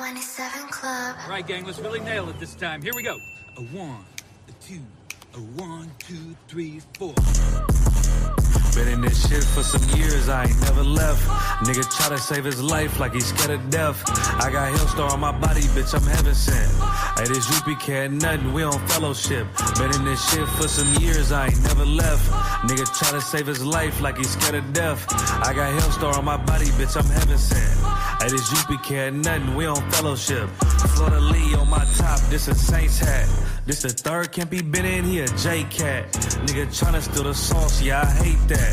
27 Club. All right, gang, let's really nail it this time. Here we go. A 1, a 2, a 1, 2, 3, 4. Been in this shit for some years, I ain't never left. Nigga try to save his life like he's scared of death. I got Hellstar on my body, bitch, I'm heaven sent. Hey, this UPK ain't nothing, we on fellowship. Been in this shit for some years, I ain't never left. Nigga try to save his life like he's scared of death. I got Hellstar on my body, bitch, I'm heaven sent. Hey, this UPK ain't nothing, we on fellowship. Florida Lee on my top, this a Saints hat. This the third can't be been in, he a J-Cat. Nigga tryna steal the sauce, yeah, I hate that.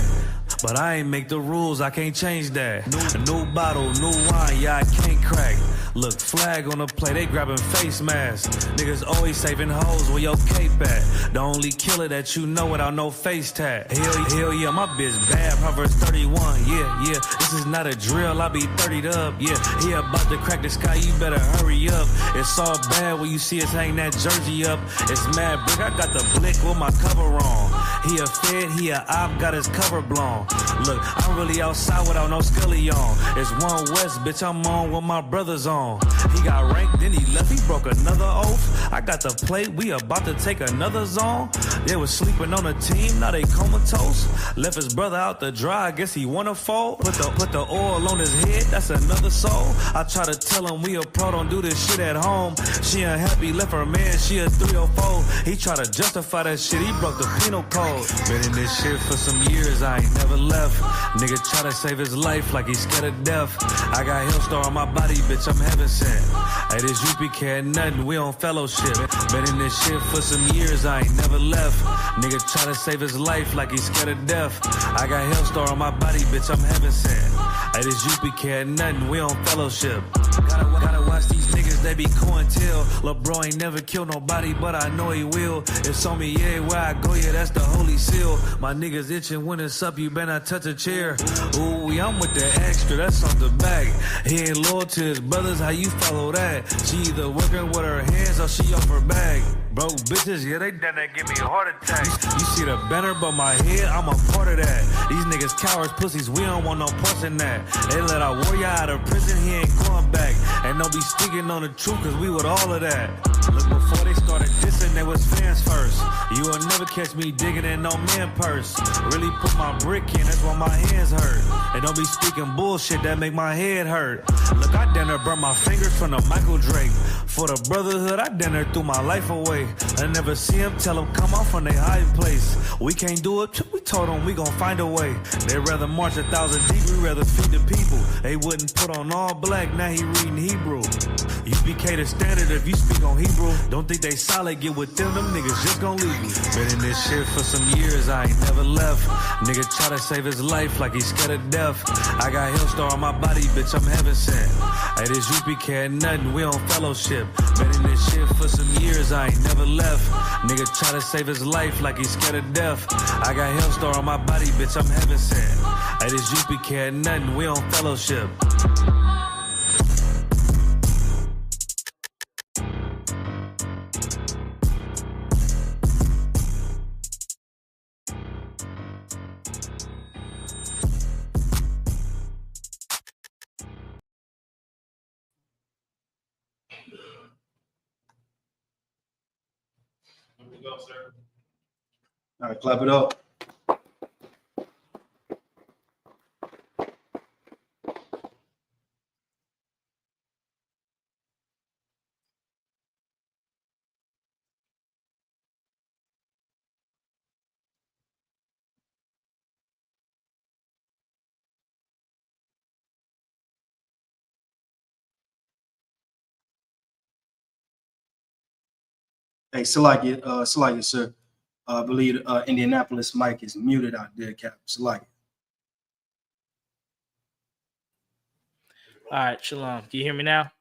But I ain't make the rules, I can't change that. New bottle, new wine, yeah, I can't crack. Look, flag on the play, they grabbing face masks. Niggas always saving hoes where your cape at. The only killer that you know without no face tag. Hell yeah, my bitch bad, Proverbs 31. Yeah, this is not a drill, I be 30'd up. Yeah, he about to crack the sky, you better hurry up. It's all bad when you see us hang that jersey up. It's mad brick, I got the blick with my cover on. He a fed, he a op, got his cover blown. Look, I'm really outside without no scully on. It's one West, bitch, I'm on with my brothers on. He got ranked, then he left, he broke another oath. I got the plate, we about to take another zone. They was sleeping on the team, now they comatose. Left his brother out to dry, I guess he wanna fold. Put the oil on his head, that's another soul. I try to tell him we a pro, don't do this shit at home. She unhappy, left her man, she a 304. He try to justify that shit, he broke the penal code. Been in this shit for some years, I ain't never left. Nigga try to save his life like he's scared of death. I got Hellstar on my body, bitch, I'm heaven sent. Hey, this UPK ain't nothing, we on fellowship. Been in this shit for some years, I ain't never left. Nigga try to save his life like he's scared of death. I got Hellstar on my body, bitch, I'm heaven sent. Hey, this UPK ain't nothing, we on fellowship. Gotta watch these niggas, they be cointel. Lil' bro ain't never killed nobody, but I know he will. It's on me, yeah, where I go, yeah, that's the holy seal. My niggas itching when it's up, you better not touch a chair. Ooh, I'm with the extra, that's on the back. He ain't loyal to his brothers, how you follow that? She either working with her hands or she off her bag. Broke bitches, yeah, they done that, give me a heart attack. You see the banner, but my head, I'm a part of that. These niggas cowards, pussies, we don't want no parts in that. They let our warrior out of prison, he ain't going back. And don't be speaking on the truth, cause we with all of that. Look, before they started dissing, they was fans first. You will never catch me digging in no man purse. Really put my brick in, that's why my hands hurt. And don't be speaking bullshit, that make my head hurt. Look, I done burn my fingers from the Michael Drake. For the brotherhood, I done threw my life away. I never see him, tell him come out from their hiding place. We can't do it, we told them we gon' find a way. They rather march 1,000 deep, we rather feed the people. They wouldn't put on all black, now he reading Hebrew. UPK the standard if you speak on Hebrew. Don't think they solid, get with them niggas just gon' leave you. Been in this shit for some years, I ain't never left. Nigga try to save his life like he's scared of death. I got Hellstar on my body, bitch, I'm heaven sent. Hey, this UPK ain't nothing, we on fellowship. Been in this shit for some years, I ain't never left. Nigga try to save his life like he's scared of death. I got Hellstar on my body, bitch, I'm heaven sent. Hey, this UPK ain't nothing, we on fellowship. Go, sir. All right, clap it up. Hey, Salaki, sir. I believe Indianapolis mic is muted out there, Cap. Salaki. All right, shalom. Can you hear me now?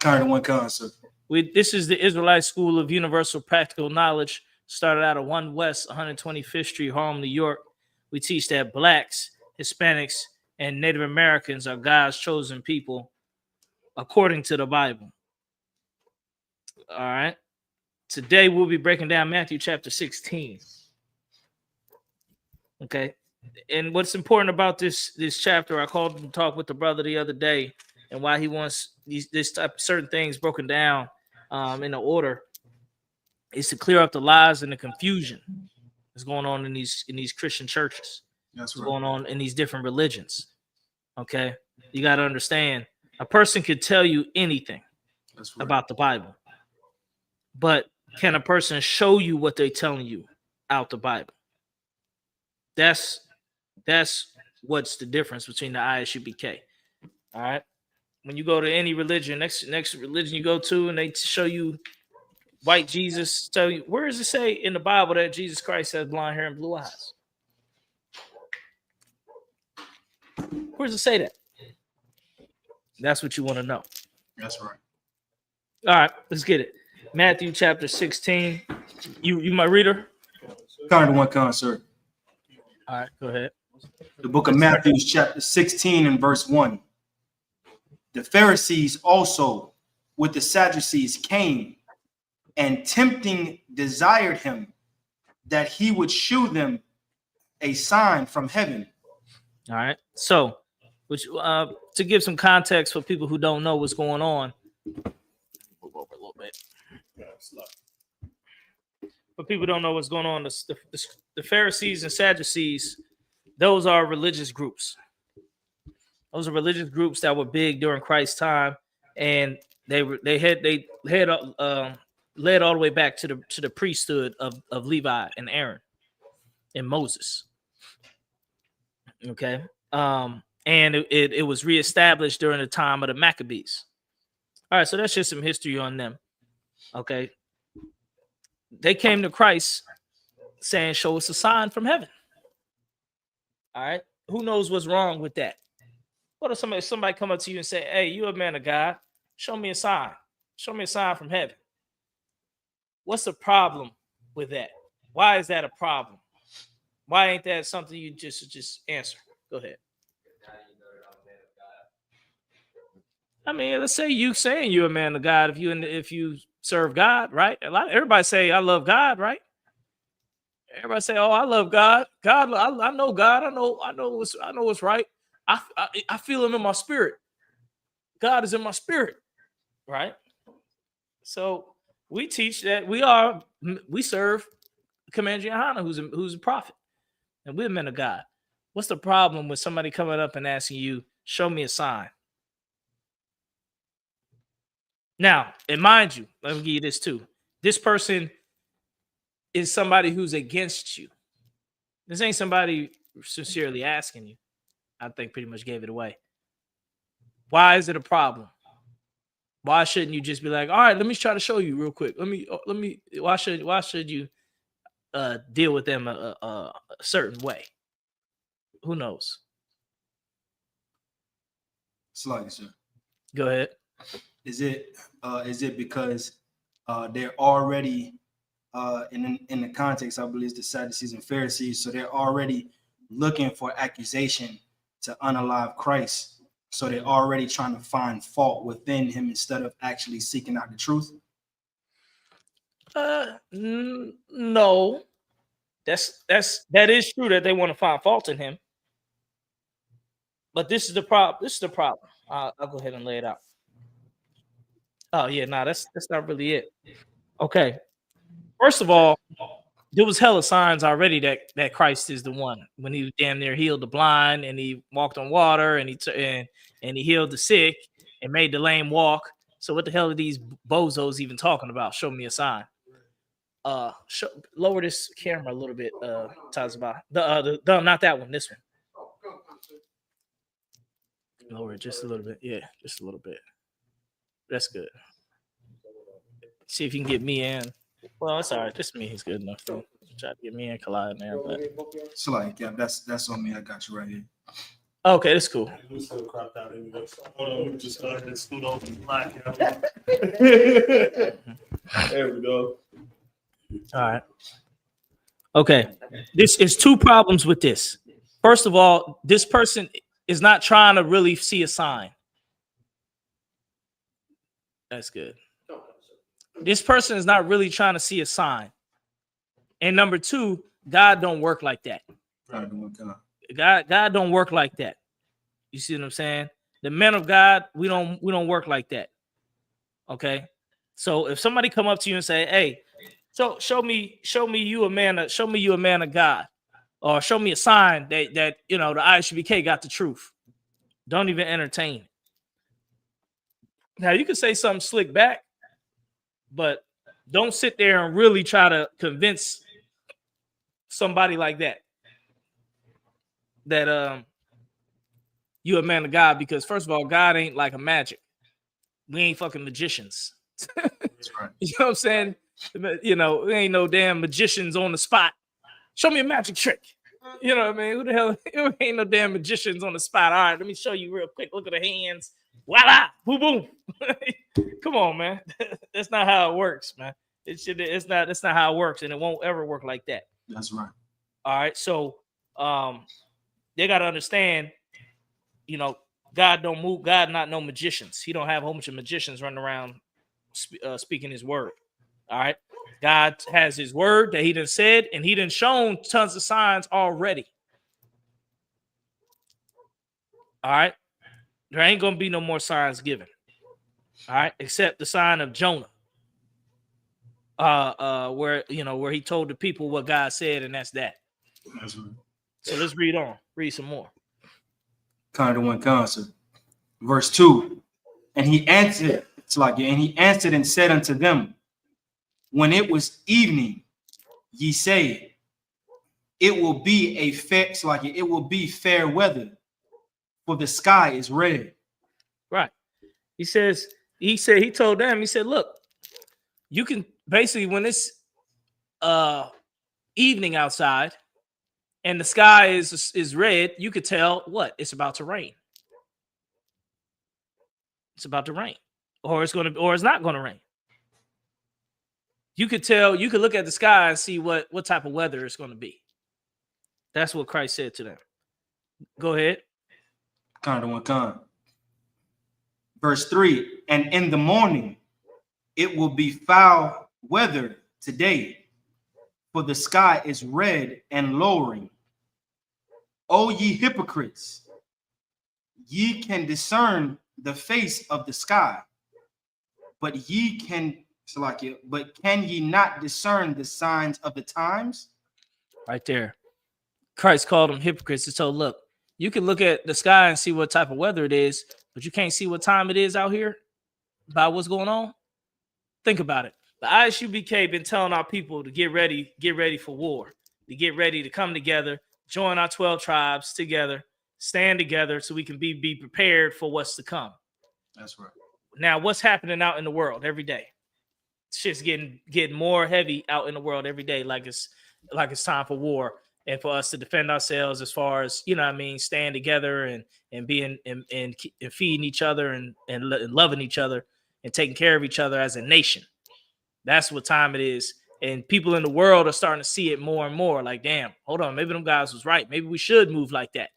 Current one con, sir. This is the Israelite School of Universal Practical Knowledge. Started out at 1 West 125th Street, Harlem, New York. We teach that blacks, Hispanics, and Native Americans are God's chosen people according to the Bible. All right. Today we'll be breaking down Matthew chapter 16. Okay. And what's important about this chapter, I called him to talk with the brother the other day. and why he wants this type of certain things broken down in the order is to clear up the lies and the confusion that's going on in these Christian churches. That's What's right. going on in these different religions. Okay, you got to understand, a person could tell you anything That's right. about the Bible, but can a person show you what they're telling you out the Bible? That's what's the difference between the ISUPK. All right, when you go to any religion, next religion you go to, and they show you white Jesus, tell you, where does it say in the Bible that Jesus Christ has blonde hair and blue eyes? Where does it say that? That's what you want to know. That's right. All right, let's get it. Matthew chapter 16. You my reader? Kind of one con, sir. All right, go ahead. The book of Matthew, chapter 16 and verse 1. The Pharisees also with the Sadducees came, and tempting desired him that he would shew them a sign from heaven. All right. So, which to give some context for people who don't know what's going on, move over a little bit. For people who don't know what's going on, the Pharisees and Sadducees, those are religious groups. Those are religious groups that were big during Christ's time, and they led all the way back to the priesthood of Levi and Aaron and Moses. Okay. And it was reestablished during the time of the Maccabees. All right, so that's just some history on them. Okay. They came to Christ saying, show us a sign from heaven. All right. Who knows what's wrong with that? What if somebody come up to you and say, hey, you a man of God, show me a sign. Show me a sign from heaven. What's the problem with that? Why is that a problem? Why ain't that something you just answer? Go ahead. I mean, let's say you saying you're a man of God if you serve God, right? Everybody say I love God, right? Everybody say, oh, I love God. God, I know God. I know what's right. I feel him in my spirit. God is in my spirit, right? So we teach that we serve Commander Johanna, who's a prophet, and we're men of God. What's the problem with somebody coming up and asking you, show me a sign? Now, and mind you, let me give you this too. This person is somebody who's against you. This ain't somebody sincerely asking you. I think pretty much gave it away. Why is it a problem? Why shouldn't you just be like, all right, let me try to show you real quick. Why should you deal with them a certain way? Who knows? Slightly, sir. Go ahead. Is it because they're already in the context, I believe, the Sadducees and Pharisees, so they're already looking for accusation to unalive Christ, so they're already trying to find fault within him instead of actually seeking out the truth? No, that is true that they want to find fault in him, but this is the problem. I'll go ahead and lay it out. Oh yeah, that's not really it. Okay, first of all, there was hella signs already that Christ is the one. When he damn near healed the blind, and he walked on water, and he healed the sick, and made the lame walk. So what the hell are these bozos even talking about? Show me a sign. Lower this camera a little bit, Tazba. The not that one, this one. Lower it just a little bit. Yeah, just a little bit. That's good. See if you can get me in. Well, it's all right. Just me. He's good enough. Though. Try to get me in collide there. But It's like, yeah, that's on me. I got you right here. okay, that's cool. We still cropped out anyway. So hold on, we just started this scoot over the black. There we go. All right. Okay. This is two problems with this. First of all, this person is not trying to really see a sign. That's good. This person is not really trying to see a sign. And number two, God don't work like that. God don't work like that. You see what I'm saying? The men of God, we don't work like that. Okay. So if somebody come up to you and say, "Hey, so show me you a man of God," or show me a sign that the ISUPK got the truth, don't even entertain it. Now you can say something slick back, but don't sit there and really try to convince somebody like that you a man of God, because first of all, God ain't like a magic. We ain't fucking magicians. That's right. You know what I'm saying? We ain't no damn magicians on the spot. Show me a magic trick. You know what I mean? Who the hell? Ain't no damn magicians on the spot. All right, let me show you real quick. Look at the hands. Voila! Boom, boom. Come on, man. That's not how it works, man. That's not how it works, and it won't ever work like that. That's right. All right. So they gotta understand, God don't move. God not no magicians. He don't have a whole bunch of magicians running around speaking his word. All right. God has his word that he done said, and he done shown tons of signs already. All right. There ain't gonna be no more signs given. All right, except the sign of Jonah. Where he told the people what God said, and that's that. That's right. So let's read on. Read some more. Kind of one concert. Verse 2. And he answered, and said unto them, when it was evening, ye say, it will be fair weather, for the sky is red. Right. He told them, he said, look, you can basically, when it's evening outside and the sky is red, you could tell what? It's about to rain. It's about to rain. Or it's not gonna rain. You could look at the sky and see what type of weather it's going to be. That's what Christ said to them. Go ahead. Kind of one kind. Verse 3. And in the morning, it will be foul weather today, for the sky is red and lowering. O ye hypocrites, ye can discern the face of the sky, but can ye not discern the signs of the times? Right there. Christ called them hypocrites. And so look, you can look at the sky and see what type of weather it is, but you can't see what time it is out here by what's going on. Think about it. The ISUPK been telling our people to get ready for war, to get ready to come together, join our 12 tribes together, stand together so we can be prepared for what's to come. That's right. Now, what's happening out in the world every day? Shit's getting more heavy out in the world every day, like it's time for war, and for us to defend ourselves, as far as staying together and being and feeding each other and loving each other and taking care of each other as a nation. That's what time it is, and people in the world are starting to see it more and more. Like, damn, hold on, maybe them guys was right. Maybe we should move like that.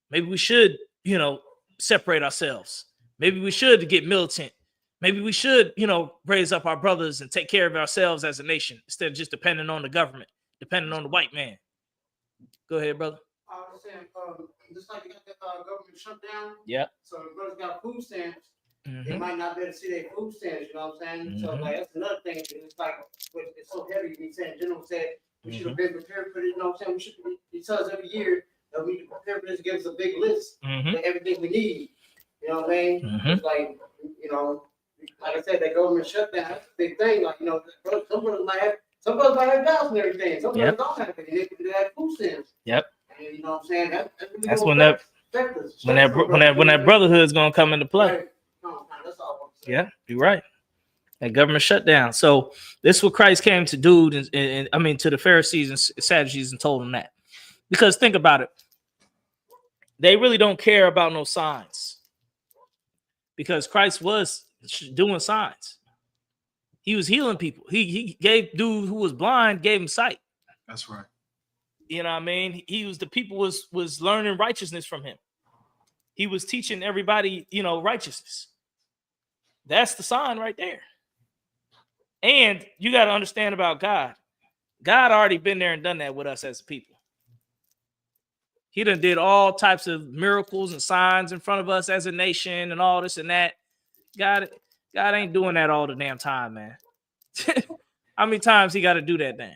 Maybe we should, separate ourselves. Maybe we should get militant. Maybe we should, raise up our brothers and take care of ourselves as a nation instead of just depending on the government, depending on the white man. Go ahead, brother. I was saying, just like you got the government shutdown. Yeah. So the brothers got food stamps. Mm-hmm. They might not be able to see their food stamps. You know what I'm saying? Mm-hmm. So like that's another thing. It's like it's so heavy. He's saying, General said we should have been prepared for this. You know what I'm saying? He tells us every year that we need to prepare for this. Gives us a big list of everything we need. You know what I mean? Mm-hmm. It's like like I said, that government shutdown, that's a big thing. Like, some brothers might have jobs and everything. Some brothers don't have it. They have food stamps. Yep. And you know what I'm saying? That's when that brotherhood is gonna come into play. Right. No, that's all I'm saying. Yeah, you're right. That government shutdown. So this is what Christ came to do, and to the Pharisees and Sadducees and told them that. Because think about it. They really don't care about no signs. Because Christ was doing signs. He was healing people. He gave dude who was blind, gave him sight. That's right. You know what I mean? The people was learning righteousness from him. He was teaching everybody, righteousness. That's the sign right there. And you got to understand about God. God already been there and done that with us as a people. He done did all types of miracles and signs in front of us as a nation and all this and that. God ain't doing that all the damn time, man. How many times he got to do that, damn?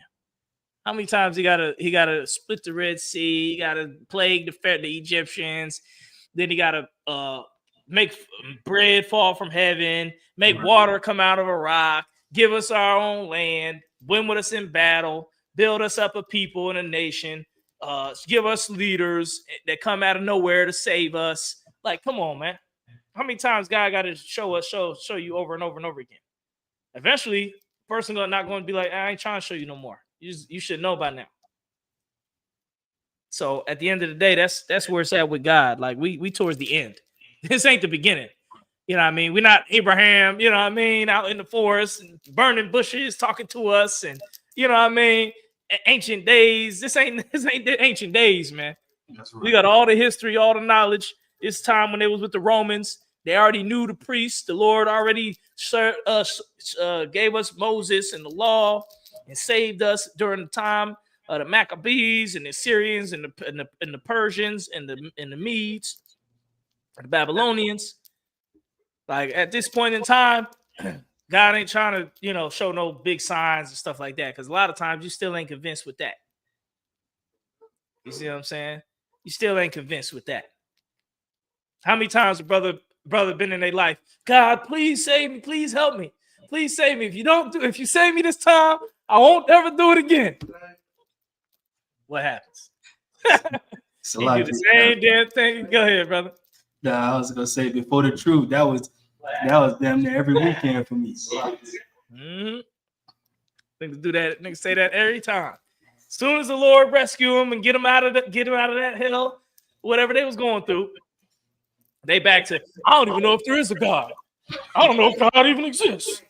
How many times he gotta split the Red Sea? He gotta plague the Egyptians. Then he gotta make bread fall from heaven, make water come out of a rock, give us our own land, win with us in battle, build us up a people and a nation, give us leaders that come out of nowhere to save us. Like, come on, man. How many times God got to show you over and over and over again? Eventually, person not going to be like, I ain't trying to show you no more. You should know by now. So at the end of the day, that's where it's at with God. Like we towards the end. This ain't the beginning. You know what I mean? We're not Abraham, you know what I mean, out in the forest and burning bushes talking to us, and you know what I mean, ancient days. This ain't the ancient days, man. That's right. We got all the history, all the knowledge. It's time when they was with the Romans. They already knew the priests. The Lord already gave us Moses and the law and saved us during the time of the Maccabees and the Syrians and the Persians and the Medes, the Babylonians. Like at this point in time, God ain't trying to, show no big signs and stuff like that. Because a lot of times you still ain't convinced with that. You see what I'm saying? You still ain't convinced with that. How many times a brother been in their life? God, please save me. Please help me. Please save me. If you save me this time, I won't ever do it again. What happens? So You do the same damn thing. Go ahead, brother. Nah, I was gonna say before the truth, that was damn near every weekend for me. Mm-hmm. Niggas do that. Niggas say that every time. As soon as the Lord rescue him and get him out of that hell, whatever they was going through, they back to, I don't even know if there is a God. I don't know if God even exists.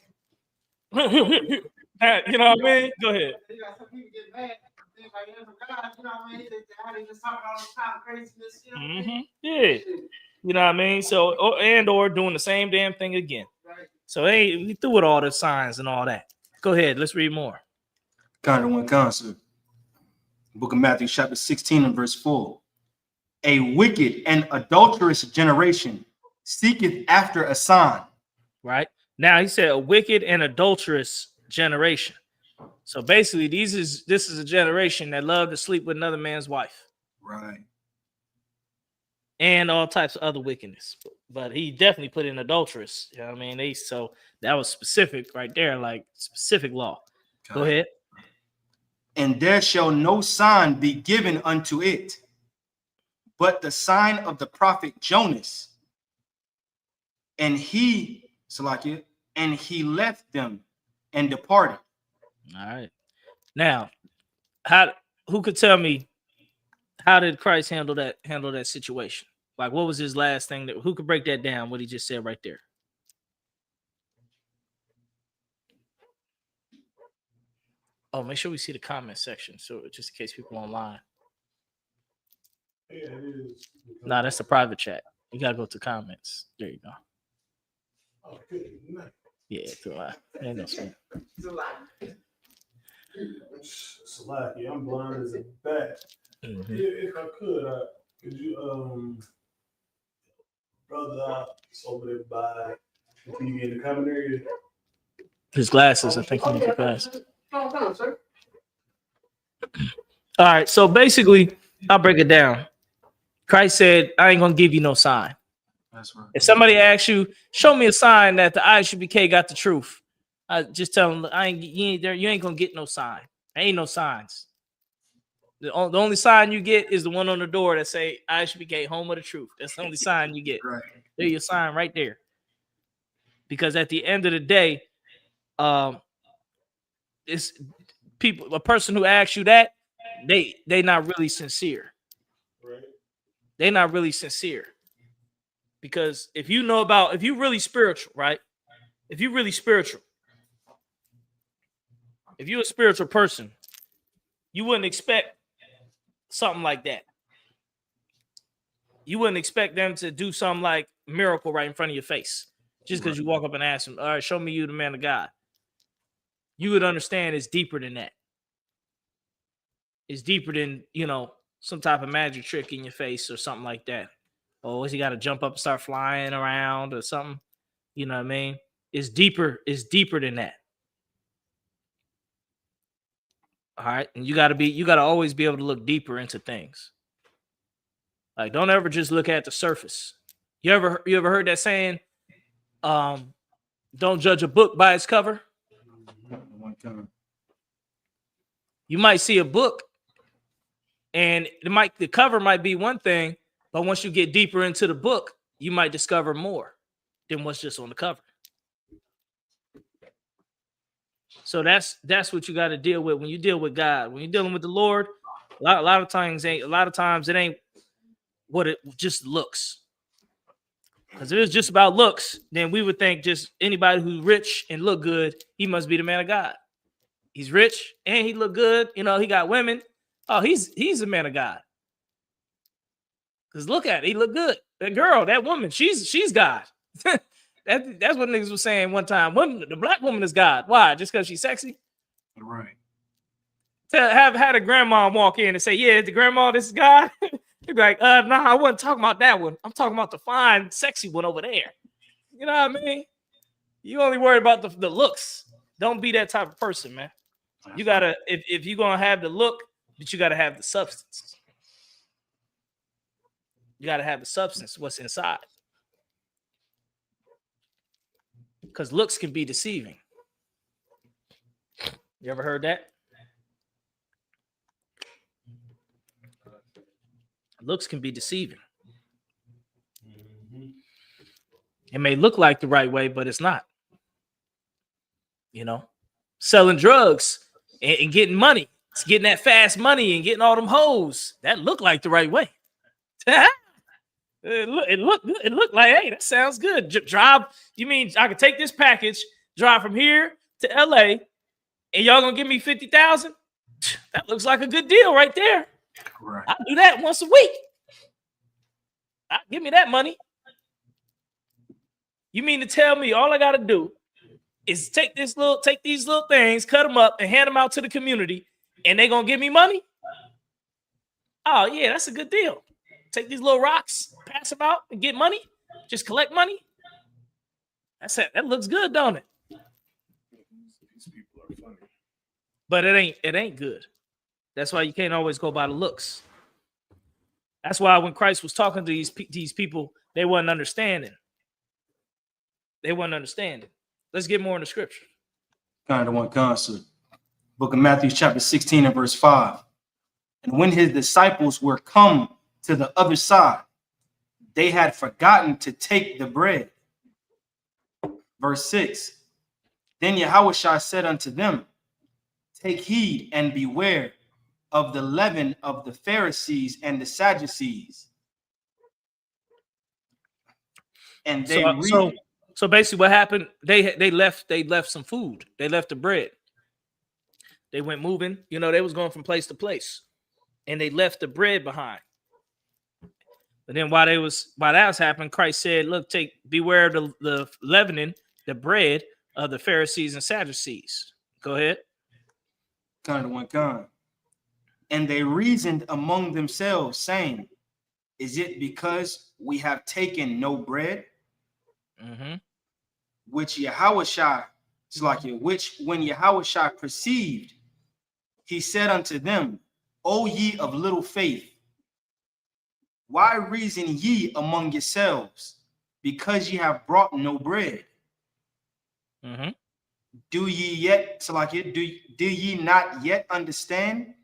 You know what I mean? Go ahead. You got some people get mad. Things like, there's a God, you know what I mean? They just talk all the time, craziness, you know what I mean? Yeah. You know what I mean? So, or doing the same damn thing again. Right. So, hey, we through with all the signs and all that. Go ahead. Let's read more. Kind of one concert. Book of Matthew, chapter 16 and verse 4. A wicked and adulterous generation seeketh after a sign. Right. Now he said a wicked and adulterous generation. So basically, this is a generation that love to sleep with another man's wife. Right. And all types of other wickedness. But he definitely put in adulterous. You know what I mean? So that was specific right there, like specific law. Go ahead. And there shall no sign be given unto it, but the sign of the prophet Jonas. And he left them and departed. All right. Now, who could tell me how did Christ handle that situation? Like, what was his last thing? Who could break that down? What he just said right there. Oh, make sure we see the comment section, so just in case people online. Yeah, it is. Nah, that's the private chat. You gotta go to comments. There you go. Oh, good night. Yeah, ain't no spam. It's a lot. It's a lot. Yeah, I'm blind as a bat. Mm-hmm. Yeah, if I could you brother over there by the TV in the common area? His glasses, I think he needs to pass. Calm down, sir. All right, so basically, I'll break it down. Christ said, I ain't gonna give you no sign. That's right. If somebody asks you, show me a sign that the ISUPK got the truth, I just tell them, you ain't gonna get no sign. There ain't no signs. The only sign you get is the one on the door that say ISUPK home of the truth. That's the only sign you get. Right. There's your sign right there. Because at the end of the day, it's people. A person who asks you that, they not really sincere. Right. They're not really sincere. Because if you really spiritual, right? If you're really spiritual, if you're a spiritual person, you wouldn't expect something like that. You wouldn't expect them to do something like miracle right in front of your face just because you walk up and ask them, all right, show me you the man of God. You would understand it's deeper than that. It's deeper than, some type of magic trick in your face or something like that. Or is he got to jump up and start flying around or something? You know what I mean? It's deeper than that. All right. And you gotta always be able to look deeper into things. Like, don't ever just look at the surface. You ever heard that saying? Don't judge a book by its cover. You might see a book, and the cover might be one thing, but once you get deeper into the book, you might discover more than what's just on the cover. So that's what you got to deal with when you deal with God. When you're dealing with the Lord, a lot of times it ain't what it just looks. Because if it's just about looks, then we would think just anybody who's rich and look good, he must be the man of God. He's rich and he look good. You know, he got women. Oh, he's a man of God. Because look at it, he look good. That girl, that woman, she's God. That's what niggas was saying one time. The black woman is God. Why? Just because she's sexy? Right. Have had a grandma walk in and say, "Yeah, the grandma, this is God." You'd be like, "Nah, I wasn't talking about that one. I'm talking about the fine, sexy one over there." You know what I mean? You only worry about the looks. Don't be that type of person, man. You gotta, if you're gonna have the look, but you gotta have the substance. You gotta have the substance, what's inside. Because looks can be deceiving. You ever heard that? Looks can be deceiving. It may look like the right way, but it's not. You know, selling drugs and getting money. It's getting that fast money and getting all them hoes. That look like the right way. It looked like, hey, that sounds good. Drive. You mean I could take this package, drive from here to LA, and y'all gonna give me 50,000? That looks like a good deal right there. Right. I do that once a week. Give me that money. You mean to tell me all I gotta do is take these little things, cut them up, and hand them out to the community, and they gonna give me money? Oh yeah, that's a good deal. Take these little rocks, pass them out, and get money. Just collect money. That's it. That looks good, don't it? These people are funny. But it ain't good. That's why you can't always go by the looks. That's why when Christ was talking to these people, they wasn't understanding. Let's get more in the scripture. Kind of one concert. Book of Matthew, chapter 16 and verse 5. And when his disciples were come to the other side, they had forgotten to take the bread. Verse 6. Then Yahushua said unto them, take heed and beware of the leaven of the Pharisees and the Sadducees. And they so basically what happened, they left some food. They left the bread. They went moving, you know, they was going from place to place, and they left the bread behind. But then while that was happening, Christ said, look, beware of the leavening, the bread of the Pharisees and Sadducees. Go ahead. Kind of one kind. And they reasoned among themselves, saying, is it because we have taken no bread? Mm-hmm. Which when Yahushua perceived, he said unto them, O ye of little faith, why reason ye among yourselves, because ye have brought no bread? Mm-hmm. Do ye not yet understand?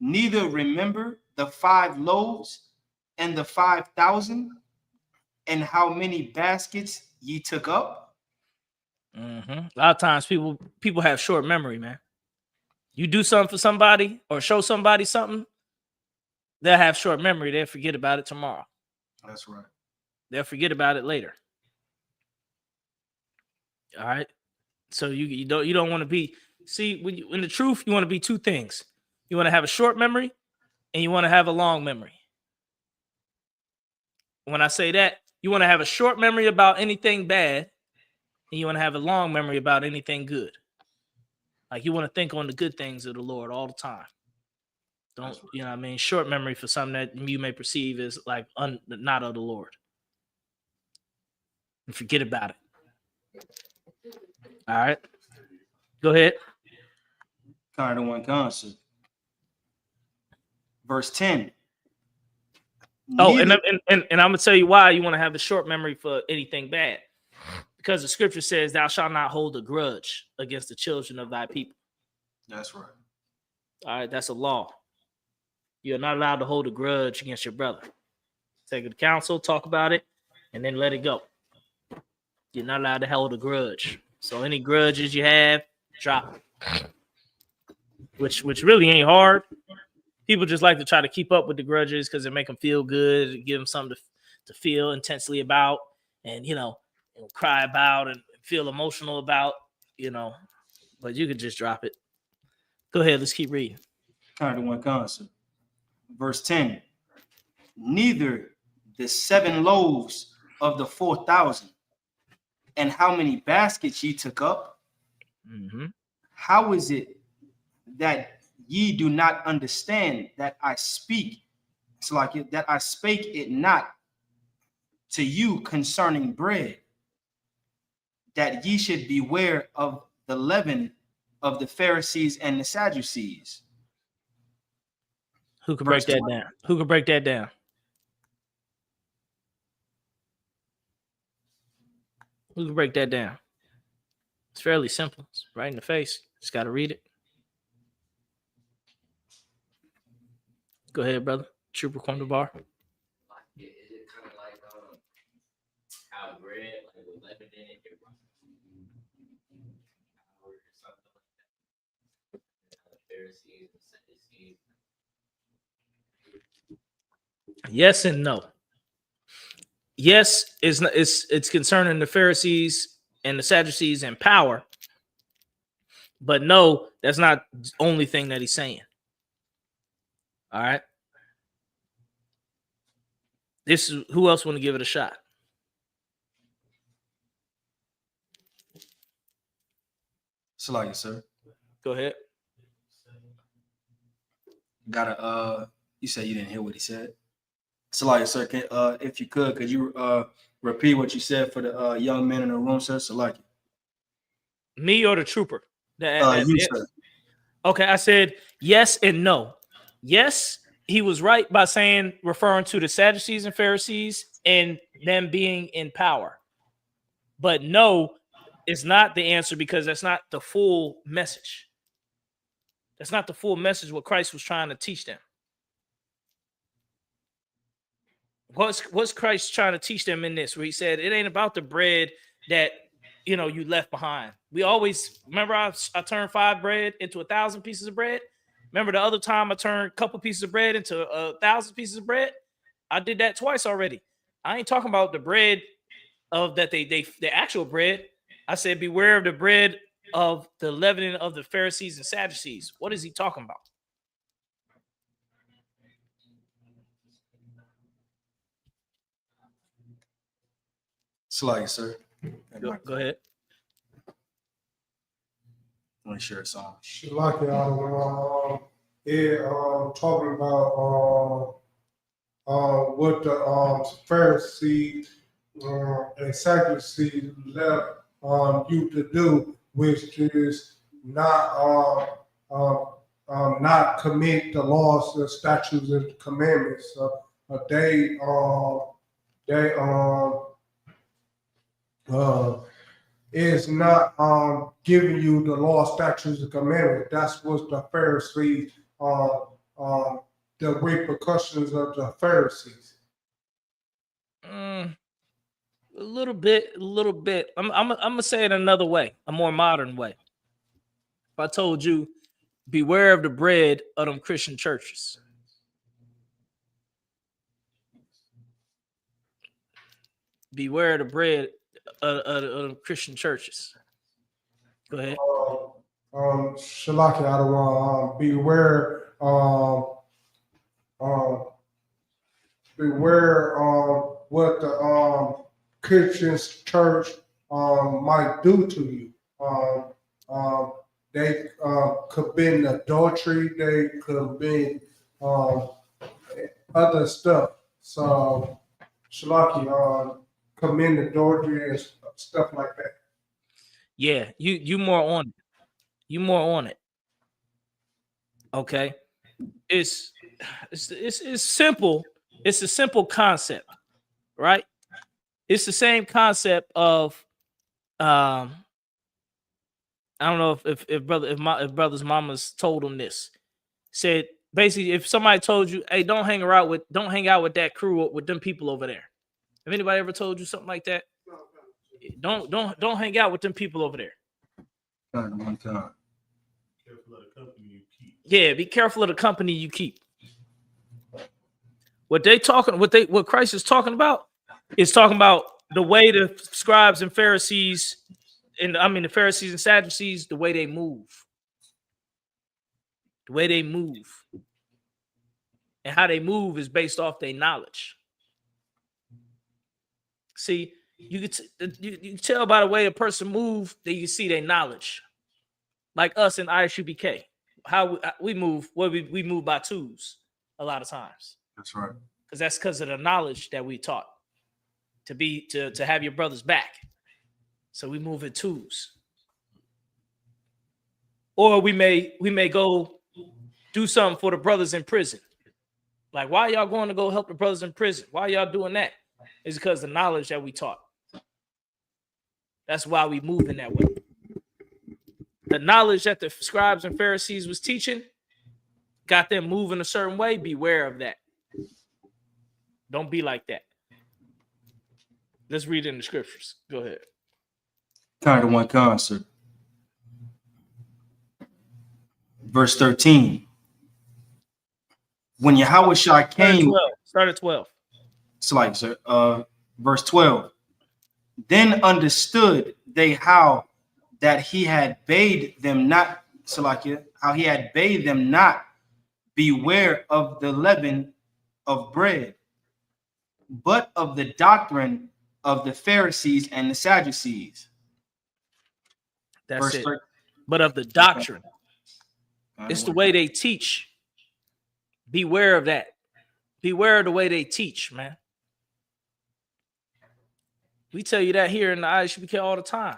Neither remember the 5 loaves and the 5,000, and how many baskets ye took up? Mm-hmm. A lot of times people have short memory, man. You do something for somebody or show somebody something, they'll have short memory. They'll forget about it tomorrow. That's right. They'll forget about it later. All right. So you don't want to be, see, in the truth, you want to be 2 things. You want to have a short memory and you want to have a long memory. When I say that, you want to have a short memory about anything bad and you want to have a long memory about anything good. Like you want to think on the good things of the Lord all the time. Don't, you know what I mean? Short memory for something that you may perceive as like not of the Lord. And forget about it. All right. Go ahead. Kind of one concert. Verse 10. Oh, and Neither- I'm gonna tell you why you want to have a short memory for anything bad. Because the scripture says, "Thou shalt not hold a grudge against the children of thy people." That's right. All right, that's a law. You're not allowed to hold a grudge against your brother. Take it to counsel, talk about it, and then let it go. You're not allowed to hold a grudge. So any grudges you have, drop it. Which really ain't hard. People just like to try to keep up with the grudges because it make them feel good, give them something to feel intensely about, and cry about and feel emotional about, But you could just drop it. Go ahead, let's keep reading. Kind of one concert. Verse 10. Neither the 7 loaves of the 4,000 and how many baskets ye took up, how is it that ye do not understand that I speak? It's like it, that I spake it not to you concerning bread, that ye should beware of the leaven of the Pharisees and the Sadducees. Who can break that down? Who can break that down? Who can break that down? It's fairly simple. It's right in the face. Just got to read it. Go ahead, brother. Trooper Quantum Bar. Is it kind of like how bread, like with leaven in it, or something like that? Pharisees and Sadducees. Yes and no. Yes, it's concerning the Pharisees and the Sadducees and power, but no, that's not the only thing that he's saying. All right. This is who else want to give it a shot? Salakia, sir. Go ahead. You said you didn't hear what he said. Salakia, sir, if you could you repeat what you said for the young men in the room, sir? Salakia. Me or the trooper? You, sir. Okay, I said yes and no. Yes, he was right by referring to the Sadducees and Pharisees and them being in power. But no is not the answer because that's not the full message. That's not the full message what Christ was trying to teach them. What's Christ trying to teach them in this? Where he said it ain't about the bread that you left behind. We always remember I turned 5 bread into 1,000 pieces of bread. Remember the other time I turned a couple pieces of bread into 1,000 pieces of bread? I did that twice already. I ain't talking about the bread of that the actual bread. I said beware of the bread of the leavening of the Pharisees and Sadducees. What is he talking about? Salakia, sir. Go ahead. Want to share a song? Talking about what the Pharisees and Sadducees left you to do, which is not commit the laws, the statutes, and the commandments. They is not giving you the law, statutes, and commandments. That's what the Pharisees, the repercussions of the Pharisees. A little bit. I'm gonna say it another way, a more modern way. If I told you, beware of the bread of them Christian churches. Beware of the bread of Christian churches. Go ahead. Shalaki, I don't want beware. Beware what the Christian church might do to you. They commit adultery. They commit other stuff. So, Shalaki, commendatory and stuff like that. Yeah, you more on it. You more on it. Okay. It's simple. It's a simple concept, right? It's the same concept of I don't know if brother's mamas told him this. Said basically, if somebody told you, hey, don't hang out with that crew with them people over there. Have anybody ever told you something like that? Don't hang out with them people over there. One time. Careful of the company you keep. Yeah, be careful of the company you keep. What Christ is talking about is talking about the way the scribes and Pharisees, the Pharisees and Sadducees, the way they move. The way they move. And how they move is based off their knowledge. See, you can tell by the way a person moves that you see their knowledge. Like us in ISUPK, how we move, we move by twos a lot of times. That's right. Because of the knowledge that we taught to have your brother's back. So we move in twos. Or we may go do something for the brothers in prison. Like, why y'all going to go help the brothers in prison? Why y'all doing that? It's because the knowledge that we taught. That's why we move in that way. The knowledge that the scribes and Pharisees was teaching got them moving a certain way. Beware of that. Don't be like that. Let's read in the scriptures. Go ahead. Kind of one concert. Verse 13. When Yahushua came, start at 12. It's like, sir, verse 12. Then understood they how that he had bade them not, Salakia, how he had bade them not beware of the leaven of bread, but of the doctrine of the Pharisees and the Sadducees. That's Verse it. 13. But of the doctrine. Okay. It's the way they teach. Beware of that. Beware of the way they teach, man. We tell you that here in the ISUPK all the time.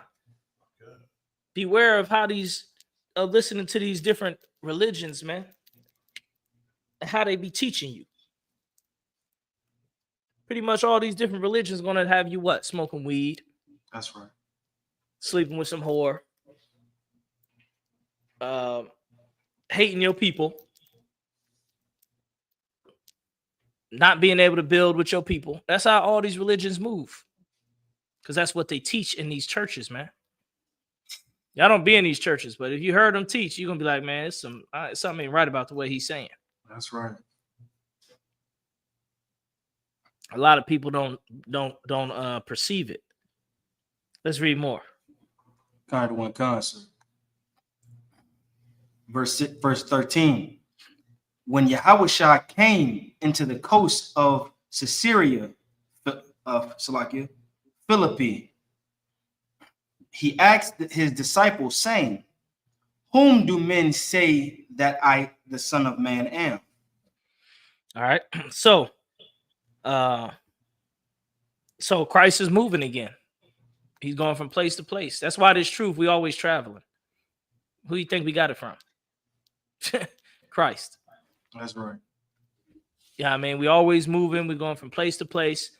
Beware of how listening to these different religions, man, and how they be teaching you. Pretty much all these different religions going to have you what? Smoking weed. That's right. Sleeping with some whore. Hating your people. Not being able to build with your people. That's how all these religions move. Because that's what they teach in these churches, man. Y'all don't be in these churches, but if you heard them teach, you're going to be like, man, something ain't right about the way he's saying. That's right. A lot of people don't perceive it. Let's read more. Kind of one concert. Verse 13. When Yahushua came into the coast of Caesarea of Salakia, Philippi, he asked his disciples, saying, whom do men say that I, the Son of Man, am? All right. So Christ is moving again. He's going from place to place. That's why this truth, we always traveling. Who do you think we got it from? Christ. That's right. Yeah, I mean, we always moving. We're going from place to place.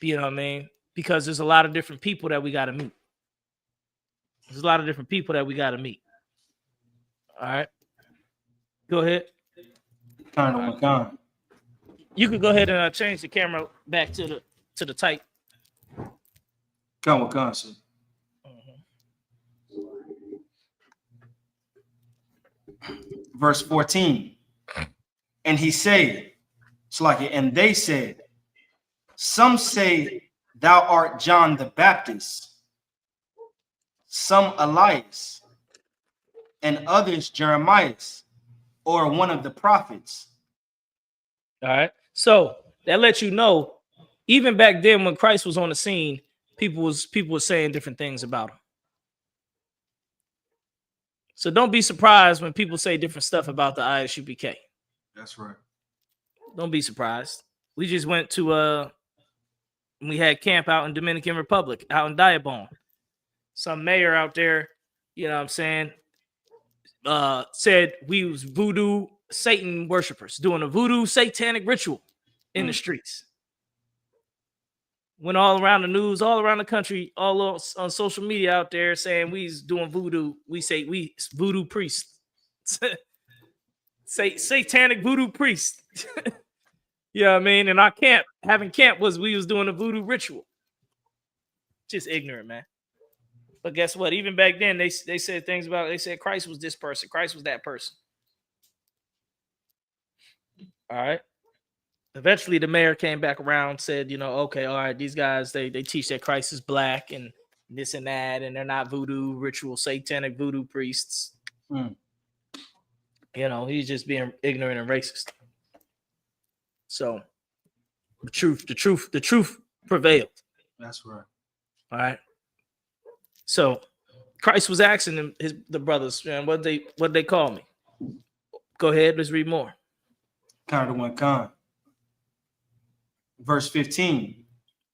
You know what I mean? Because there's a lot of different people that we got to meet. There's a lot of different people that we got to meet. All right. Go ahead. Kind of one kind. You could go ahead and change the camera back to the tight. Kind of one concert. Verse 14. And he said, Salakia, and they said, some say thou art John the Baptist, some Elias, and others Jeremiah, or one of the prophets. All right. So that lets you know, even back then when Christ was on the scene, people were saying different things about him. So don't be surprised when people say different stuff about the ISUPK. That's right. Don't be surprised. We just went to we had camp out in Dominican Republic, out in Diabon. Some mayor out there, you know what I'm saying, said we was voodoo Satan worshipers doing a voodoo satanic ritual in the streets. Went all around the news, all around the country, all on social media out there saying we's doing voodoo. We say we voodoo priests. Say satanic voodoo priest. You know what I mean? And our camp, having camp we was doing a voodoo ritual. Just ignorant, man. But guess what? Even back then, they said things about it. They said Christ was this person, Christ was that person. All right. Eventually, the mayor came back around, said, you know, okay, all right, these guys, they teach that Christ is black and this and that, and they're not voodoo ritual, satanic voodoo priests. You know, he's just being ignorant and racist. So the truth prevailed. That's right. All right. So Christ was asking them, the brothers, man, what they call me? Go ahead, let's read more. Kind of one kind. Verse 15.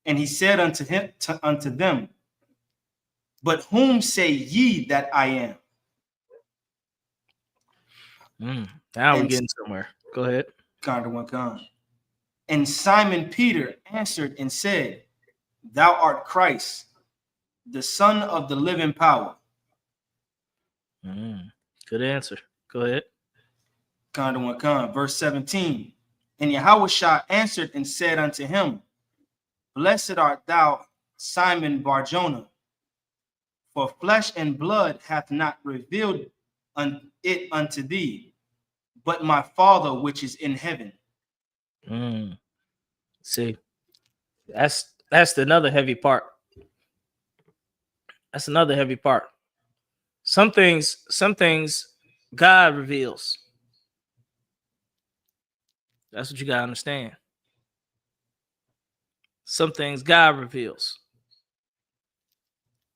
And he said unto them, but whom say ye that I am? Now we're getting somewhere. Go ahead. Kind of one kind. And Simon Peter answered and said, thou art Christ, the Son of the living power. Good answer. Go ahead. Kind of one kind. Verse 17. And Yahushua answered and said unto him, blessed art thou, Simon Barjona, for flesh and blood hath not revealed it unto thee, but my Father which is in heaven. See, that's another heavy part. That's another heavy part. Some things God reveals. That's what you gotta understand. Some things God reveals.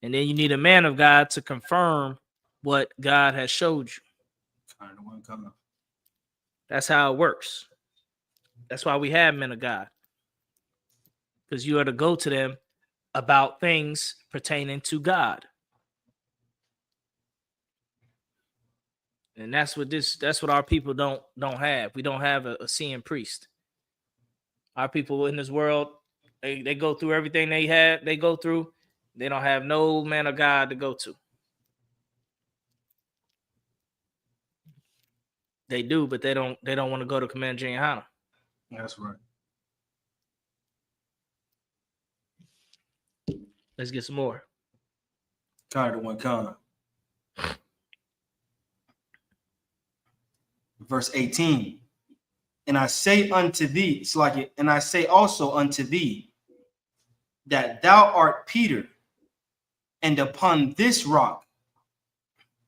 And then you need a man of God to confirm what God has showed you. That's how it works. That's why we have men of God. Because you are to go to them about things pertaining to God. And that's what our people don't have. We don't have a seeing priest. Our people in this world, they go through everything they go through. They don't have no man of God to go to. They do, but they don't want to go to Commander Hana. That's right. Let's get some more. Kind of one kind. Verse 18. And I say unto thee, and I say also unto thee, that thou art Peter, and upon this rock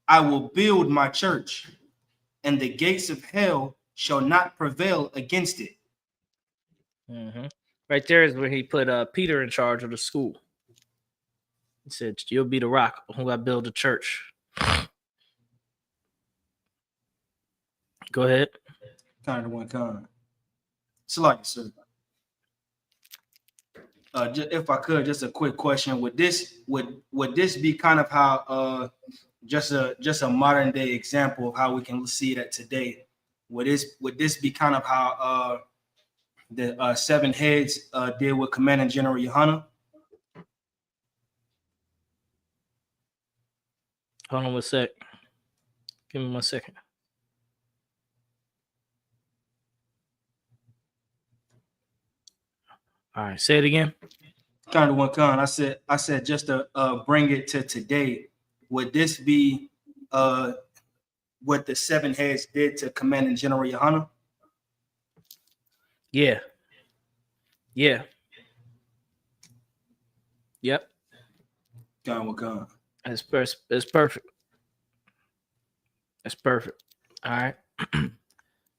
I will build my church, and the gates of hell shall not prevail against it. Right there is where he put Peter in charge of the school. He said, you'll be the rock on whom I build the church. Go ahead. Kind of one kind. It's like, sir. If I could, just a quick question: would this be kind of how just a modern day example of how we can see that today? Would this be kind of how the seven heads did with Commanding General Yohana? Hold on 1 sec. Give me 1 second. All right, say it again. Kind of one kind. I said just to bring it to today. Would this be what the seven heads did to Commanding General Yohana? Yeah. Yep. Kind of one kind. That's perfect. That's perfect. All right.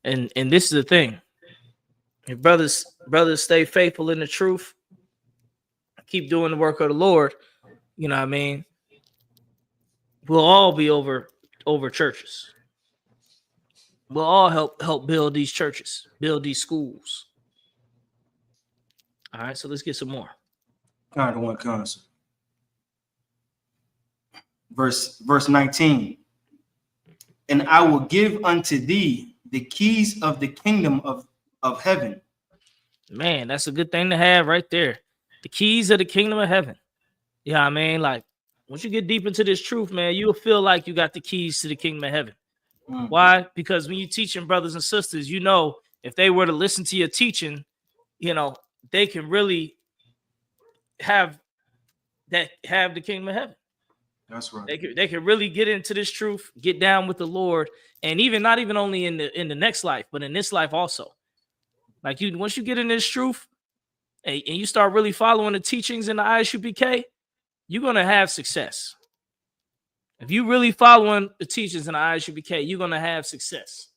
And this is the thing. If brothers stay faithful in the truth, keep doing the work of the Lord, you know what I mean? We'll all be over churches. We'll all help build these churches, build these schools. All right, so let's get some more. Kind of one concept. Verse 19. And I will give unto thee the keys of the kingdom of heaven. Man, that's a good thing to have right there. The keys of the kingdom of heaven. Yeah, you know what I mean, like once you get deep into this truth, man, you'll feel like you got the keys to the kingdom of heaven. Why? Because when you're teaching brothers and sisters, you know, if they were to listen to your teaching, you know, they can really have the kingdom of heaven. That's right. They can really get into this truth, get down with the Lord, and even not even only in the next life, but in this life also. Like once you get in this truth and you start really following the teachings in the ISUPK, you're gonna have success. If you really following the teachings in the ISUPK, you're gonna have success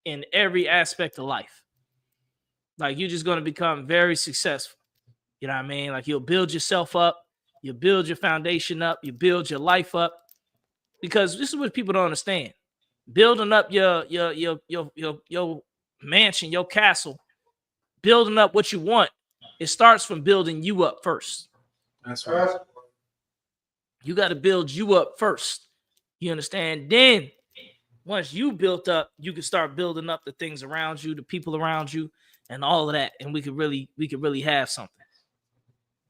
in every aspect of life. Like you're just gonna become very successful. You know what I mean? Like you'll build yourself up, you build your foundation up, you build your life up. Because this is what people don't understand. Building up your mansion, your castle, building up what you want, it starts from building you up first. That's right. You got to build you up first. You understand? Then once you built up, you can start building up the things around you, the people around you, and all of that. And we could really have something.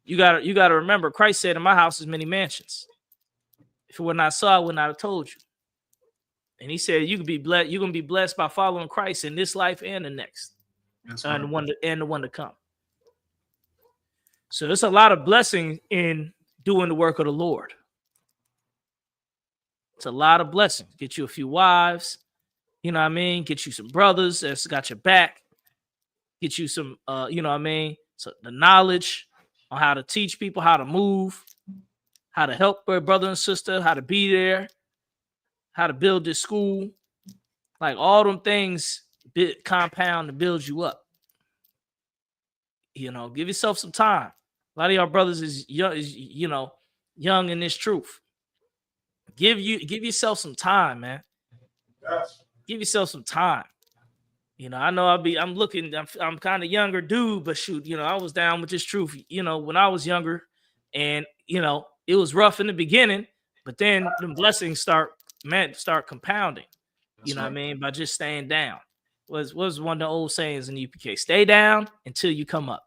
You gotta remember, Christ said, in my house is many mansions. If it were not so, I would not have told you. And he said, you could be blessed, you're gonna be blessed by following Christ in this life and the next. That's And right. the one to come. So there's a lot of blessing in doing the work of the Lord. It's a lot of blessings. Get you a few wives, you know what I mean? Get you some brothers that's got your back. Get you some, you know what I mean? So the knowledge on how to teach people, how to move, how to help their brother and sister, how to be there, how to build this school. Like all them things compound to build you up. You know, give yourself some time. A lot of y'all brothers is young in this truth. Give yourself some time, man. Yes. Give yourself some time. You know, I know I'm kind of younger dude, but shoot, you know, I was down with this truth, you know, when I was younger, and you know, it was rough in the beginning, but then the blessings start compounding. That's You know right. what I mean? By just staying down. Was one of the old sayings in the UPK. Stay down until you come up.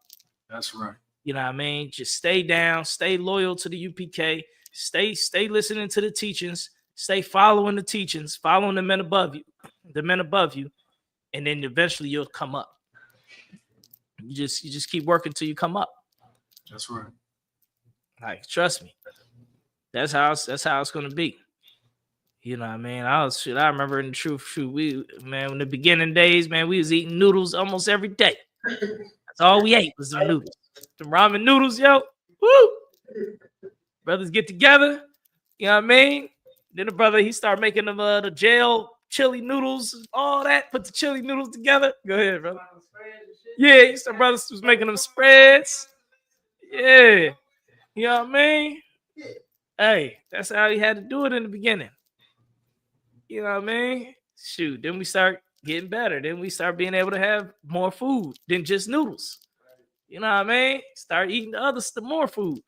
That's right. You know what I mean? Just stay down, stay loyal to the UPK, stay listening to the teachings, stay following the teachings, following the men above you, and then eventually you'll come up. You just keep working till you come up. That's right. Like, trust me. That's how it's gonna be. You know what I mean? I remember in the truth, in the beginning days, man, we was eating noodles almost every day. That's all we ate was the noodles. The ramen noodles, yo. Woo! Brothers get together, you know what I mean? Then the brother, he started making them the jail chili noodles, all that, put the chili noodles together. Go ahead, brother. Yeah, some brothers was making them spreads. Yeah. You know what I mean? Hey, that's how he had to do it in the beginning. You know what I mean? Shoot, then we start getting better. Then we start being able to have more food than just noodles. You know what I mean? Start eating the more food.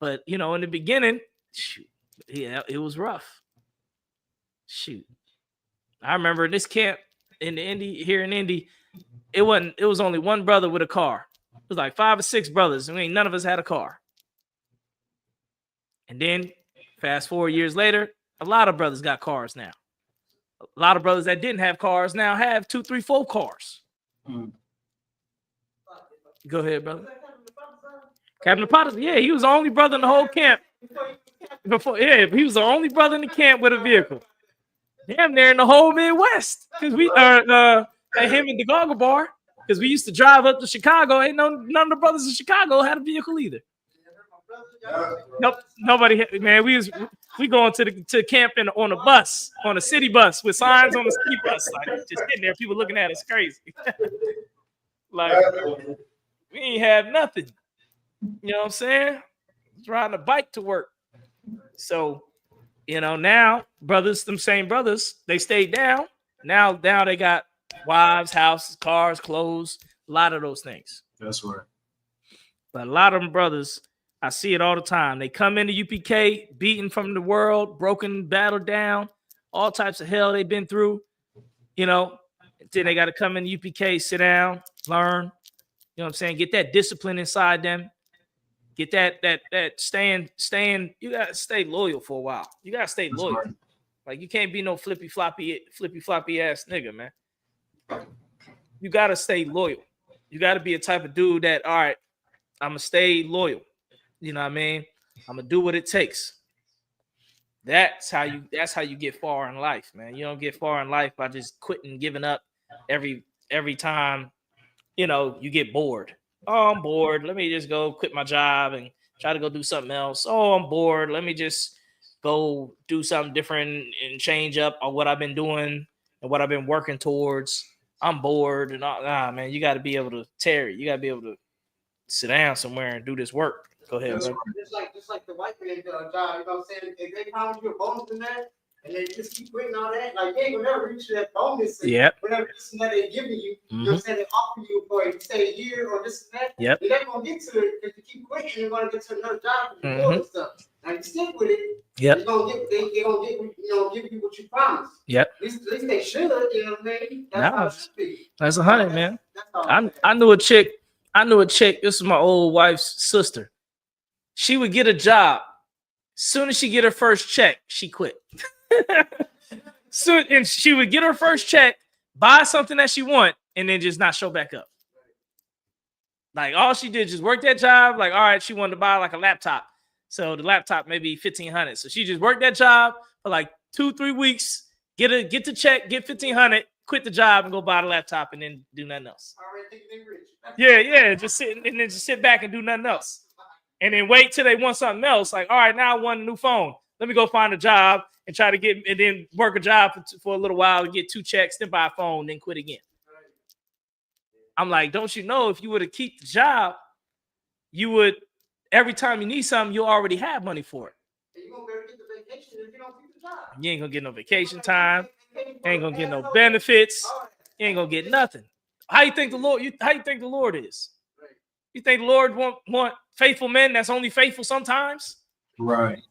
But, you know, in the beginning, shoot, yeah, it was rough. Shoot. I remember this camp in Indy, it was only one brother with a car. It was like 5 or 6 brothers. None of us had a car. And then fast forward years later, a lot of brothers got cars now. A lot of brothers that didn't have cars now have 2, 3, 4 cars. Go ahead, brother. Captain Potter, yeah, he was the only brother in the whole camp. He was the only brother in the camp with a vehicle. Damn near in the whole Midwest. Because we at him in the Goggle Bar. Because we used to drive up to Chicago. None of the brothers in Chicago had a vehicle either. Nope, nobody. Man, we going to camp on a bus, on a city bus with signs on the city bus, like just sitting there, people looking at us crazy. Like we ain't have nothing. You know what I'm saying? Just riding a bike to work. So, you know, now brothers, them same brothers, they stayed down. Now they got wives, houses, cars, clothes, a lot of those things. That's right. But a lot of them brothers, I see it all the time. They come into UPK, beaten from the world, broken, battled down, all types of hell they've been through. You know, then they got to come in UPK, sit down, learn. You know what I'm saying? Get that discipline inside them. Get that staying. You gotta stay loyal for a while. You gotta stay That's loyal. right. Like you can't be no flippy floppy ass nigga, man. You gotta stay loyal. You gotta be a type of dude that, all right, I'm gonna stay loyal. You know what I mean? I'm gonna do what it takes. That's how you get far in life, man. You don't get far in life by just quitting, giving up every time, you know, you get bored. Oh, I'm bored. Let me just go quit my job and try to go do something else. Oh, I'm bored. Let me just go do something different and change up on what I've been doing and what I've been working towards. I'm bored and all. Nah, man, you got to be able to tarry. You got to be able to sit down somewhere and do this work. Go ahead, bro. Just like the white man job, you know what I'm saying? If they promise you a bonus in that, and they just keep putting all that, like they ain't gonna never reach that bonus. Yep. Whatever this and that they're giving you, you know what I'm saying? They offer you for it, stay a year or this and that. Yep. You're not gonna get to it if you keep quitting. You're gonna get to another job and do all this stuff. Now you stick with it. Yep. They're gonna get, they gonna get, you know, give you what you promised. Yep. At least they should. You know what I mean? That's how it should be. That's 100, man. That's all I knew a chick. This is my old wife's sister. She would get a job. Soon as she get her first check, she quit. And she would get her first check, buy something that she want, and then just not show back up. Like all she did just work that job. Like, all right, she wanted to buy like a laptop. So the laptop maybe $1,500. So she just worked that job for like 2-3 weeks, get the check, get $1,500, quit the job and go buy the laptop and then do nothing else. Yeah, just sit back and do nothing else. And then wait till they want something else. Like, all right, now I want a new phone. Let me go find a job and try to get, and then work a job for a little while and get 2 checks, then buy a phone, then quit again. I'm like, don't you know if you were to keep the job, you would, every time you need something, you already have money for it. You won't be able to get the vacation if you don't keep the job. You ain't gonna get no vacation time. You ain't gonna get no benefits. You ain't gonna get nothing. How you think the Lord is? You think the Lord want faithful men that's only faithful sometimes? Right.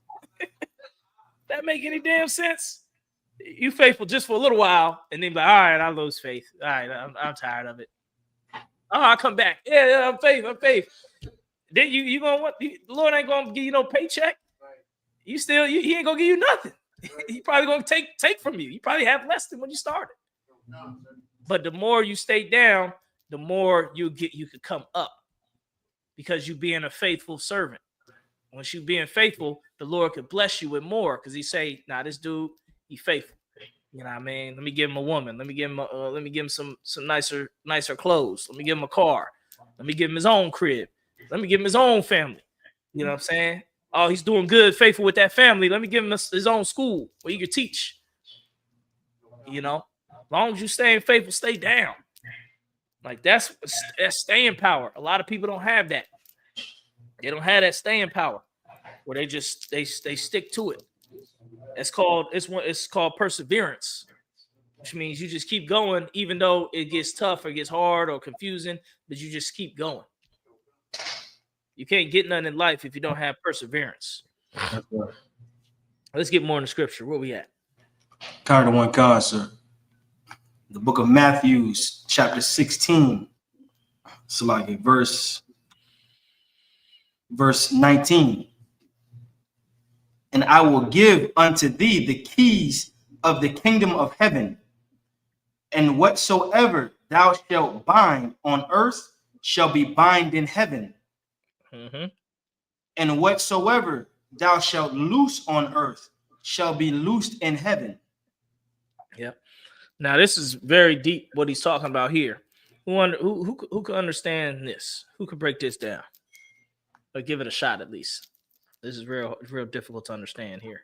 That make any damn sense? You faithful just for a little while, and then be like, all right, I lose faith. All right, I'm tired of it. Oh, I'll come back. Yeah, I'm faith. Then you gonna want the Lord ain't gonna give you no paycheck. You still he ain't gonna give you nothing. He probably gonna take from you. You probably have less than when you started. But the more you stay down, the more you could come up, because you being a faithful servant. Once you being faithful, the Lord could bless you with more, because he say, nah, this dude, he faithful. You know what I mean? Let me give him a woman. Let me give him some nicer clothes. Let me give him a car. Let me give him his own crib. Let me give him his own family. You know what I'm saying? Oh, he's doing good, faithful with that family. Let me give him his own school where he can teach. You know, as long as you staying faithful, stay down. Like that's staying power. A lot of people don't have that. They don't have that staying power where they stick to it. It's called perseverance, which means you just keep going even though it gets tough or gets hard or confusing, but you just keep going. You can't get nothing in life if you don't have perseverance. That's right. Let's get more in the scripture. Where we at? Kind of one concert. The book of Matthew, chapter 16. It's like a verse 19. And I will give unto thee the keys of the kingdom of heaven. And whatsoever thou shalt bind on earth shall be bound in heaven. Mm-hmm. And whatsoever thou shalt loose on earth shall be loosed in heaven. Yep. Now this is very deep what he's talking about here. Who can understand this? Who could break this down? Or give it a shot at least. This is real difficult to understand here.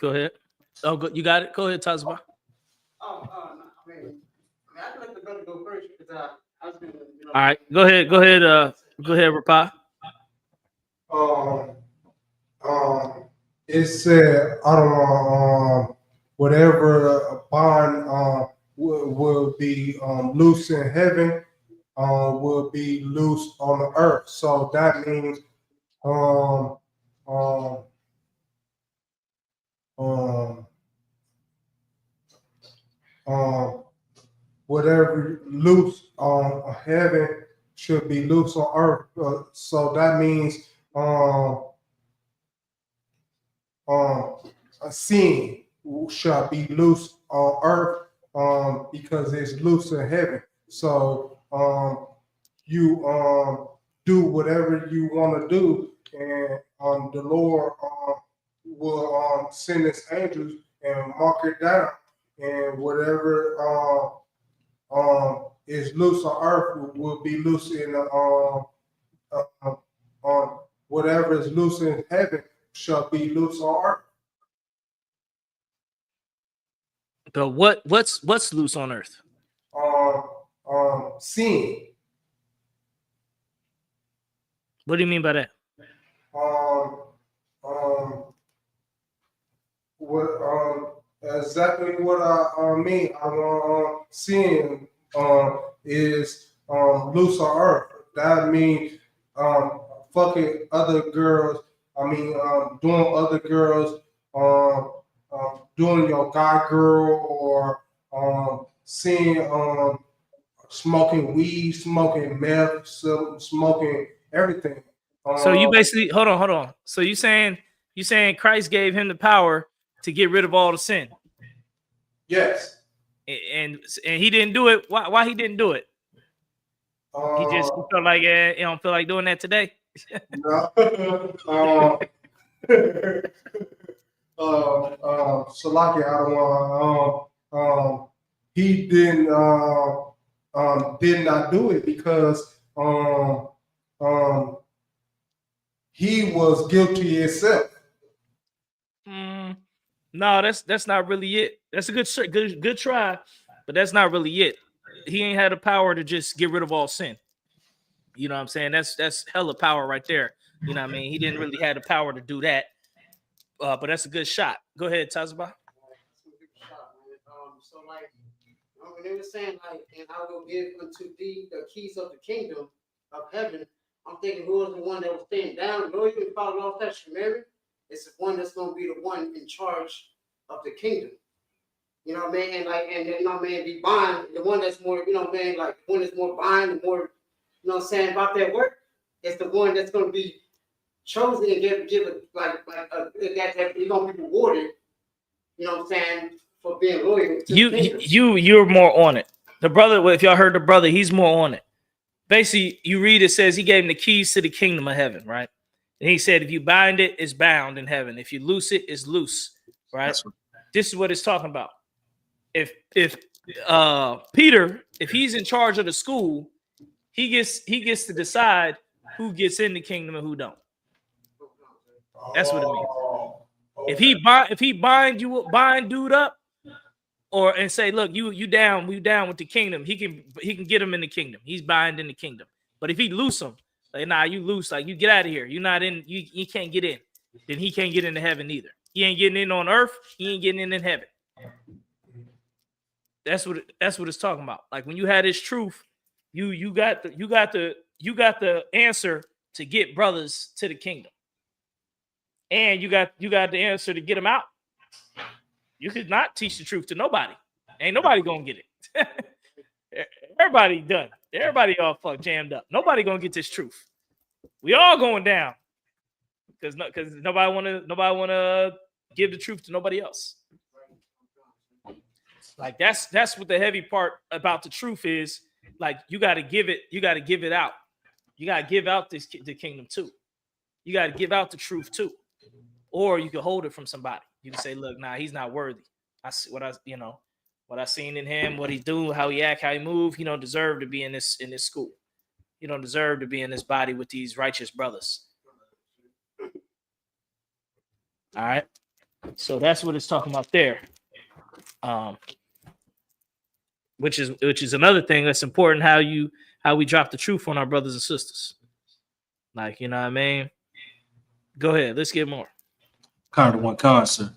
Go ahead. Oh, you got it. Go ahead, Tazba. No, I can let the brother go first because I was gonna, you know. All right, go ahead. Go ahead, Rapa. It said, I don't know, whatever bond will be loose in heaven will be loose on the earth. So that means um, um, um, whatever loose on heaven should be loose on earth. So that means a sin shall be loose on earth because it's loose in heaven. So you do whatever you want to do, and the Lord will send His angels and mark it down, and whatever is loose on earth will be loose in whatever is loose in heaven shall be loose on earth. But what's loose on earth? Sin. What do you mean by that? What exactly what I mean? Sin is loose on earth. That means fucking other girls. I mean, doing other girls, doing your guy girl, or seeing smoking weed, smoking meth, smoking everything. So you basically hold on. So you saying Christ gave him the power to get rid of all the sin? Yes. And he didn't do it. Why he didn't do it? He felt like he don't feel like doing that today. No. Salaki, I don't want. He did not do it because he was guilty himself. No, that's not really it. That's a good try, but that's not really it. He ain't had the power to just get rid of all sin. You know what I'm saying? That's hella power right there. You know what I mean? He didn't really have the power to do that. But that's a good shot. Go ahead, Tazba. So like when they were saying like, and I will give unto thee the keys of the kingdom of heaven, I'm thinking who was the one that was staying down, loyal and followed all that Mary? It's the one that's gonna be the one in charge of the kingdom. You know what I mean? And like, and then, you know what I mean, be buying the one that's more, you know what I mean, like the one that's more buying, the more, you know what I'm saying, about that work. It's the one that's gonna be chosen and give it like that you're gonna be rewarded. You know what I'm saying, for being loyal to the kingdom. You're more on it. The brother, if y'all heard the brother, he's more on it. Basically, you read it says he gave him the keys to the kingdom of heaven, right? And he said, if you bind it, it's bound in heaven. If you loose it, it's loose, right? This is what it's talking about. If Peter, if he's in charge of the school, he gets to decide who gets in the kingdom and who don't. That's what it means. If he bind dude up, and say, look, you down, we down with the kingdom. He can get him in the kingdom. He's bind in the kingdom. But if he loose him, like, nah, you loose, like, you get out of here. You're not in. You can't get in. Then he can't get into heaven either. He ain't getting in on earth. He ain't getting in heaven. That's what it's talking about. Like when you had this truth, you got the answer to get brothers to the kingdom, and you got the answer to get them out. You could not teach the truth to nobody. Ain't nobody gonna get it. Everybody done. Everybody all jammed up. Nobody gonna get this truth. We all going down because nobody wanna give the truth to nobody else. Like that's what the heavy part about the truth is. Like you got to give it out. You got to give out the kingdom too. You got to give out the truth too, or you can hold it from somebody. You can say, look, nah, he's not worthy. I see what I seen in him, what he do, how he act, how he move. He don't deserve to be in this school. He don't deserve to be in this body with these righteous brothers. All right. So that's what it's talking about there. Which is another thing that's important, how we drop the truth on our brothers and sisters. Like, you know what I mean? Go ahead, let's get more. Con, sir.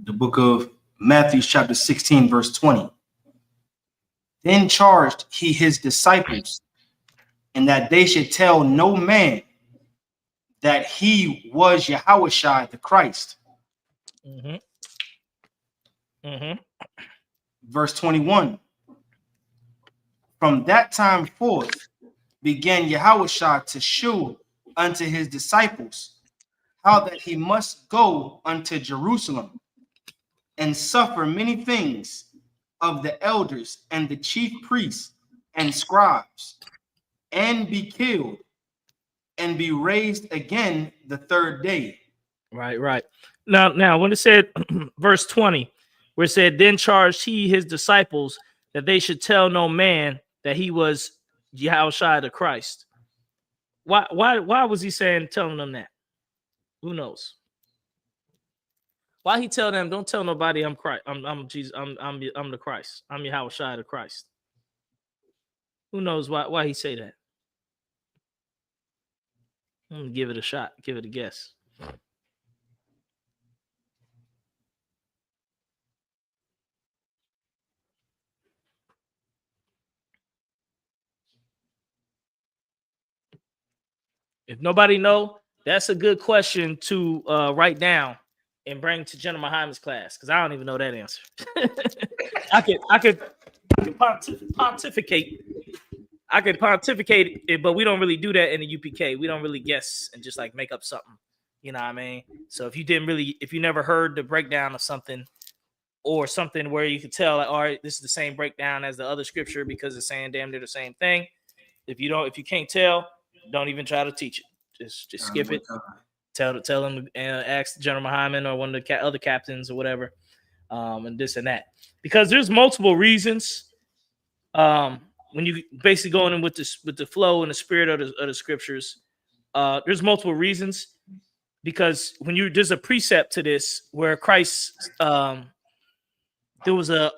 The book of Matthew, chapter 16, verse 20. Then charged he his disciples, and that they should tell no man that he was Yahushua the Christ. Verse 21. From that time forth began Yahushua to shew unto his disciples how that he must go unto Jerusalem and suffer many things of the elders and the chief priests and scribes, and be killed, and be raised again the third day. Right. Now, when it said verse 20, where it said, then charged he his disciples that they should tell no man that he was Yahushua the Christ. Why was he telling them that? Who knows? Why he tell them, don't tell nobody I'm Christ, I'm Jesus, I'm the Christ, I'm Yahushua the Christ. Who knows why he say that? I'm gonna give it a shot, give it a guess. If nobody know, that's a good question to write down and bring to General Muhammad's class, because I don't even know that answer. I could pontificate. I could pontificate it, but we don't really do that in the UPK. We don't really guess and just like make up something. You know what I mean? So if you never heard the breakdown of something, or something where you could tell, like, all right, this is the same breakdown as the other scripture because it's saying damn near the same thing. If you can't tell, don't even try to teach it. Just skip it. Tell them, ask General Muhammad or one of the other captains or whatever, and this and that. Because there's multiple reasons. When you basically going in with the flow and the spirit of the scriptures, there's multiple reasons. Because there's a precept to this where Christ, there was a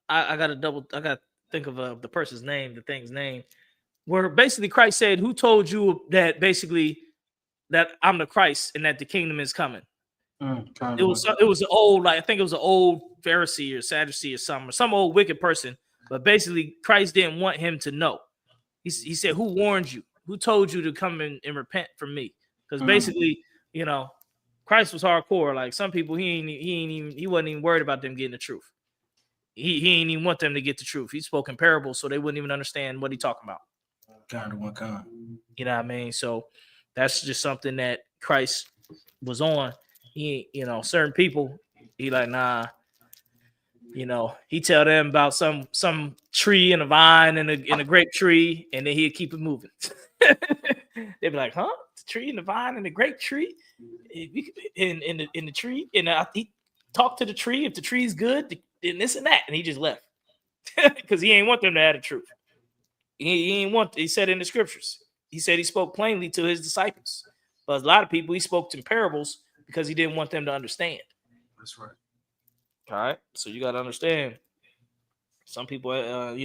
I gotta think of the person's name, the thing's name, where basically Christ said, who told you that basically that I'm the Christ and that the kingdom is coming? It was an old, like, I think it was an old Pharisee or Sadducee or some old wicked person, but basically Christ didn't want him to know. He said, who warned you? Who told you to come and repent from me? Because basically, Christ was hardcore. Like, some people, he wasn't even worried about them getting the truth. He didn't even want them to get the truth. He spoke in parables, so they wouldn't even understand what he talking about. Kind. You know what I mean? So that's just something that Christ was on. He, certain people, he like, nah. He tell them about some tree and a vine and a grape tree, and then he'd keep it moving. They'd be like, huh? The tree and the vine and the grape tree? In the tree? And he talked to the tree. If the tree's good, then this and that. And he just left. Because he ain't want them to have the truth. He said in the scriptures. He said he spoke plainly to his disciples. But a lot of people, he spoke in parables because he didn't want them to understand. That's right. All right. So you got to understand. Some people, ain't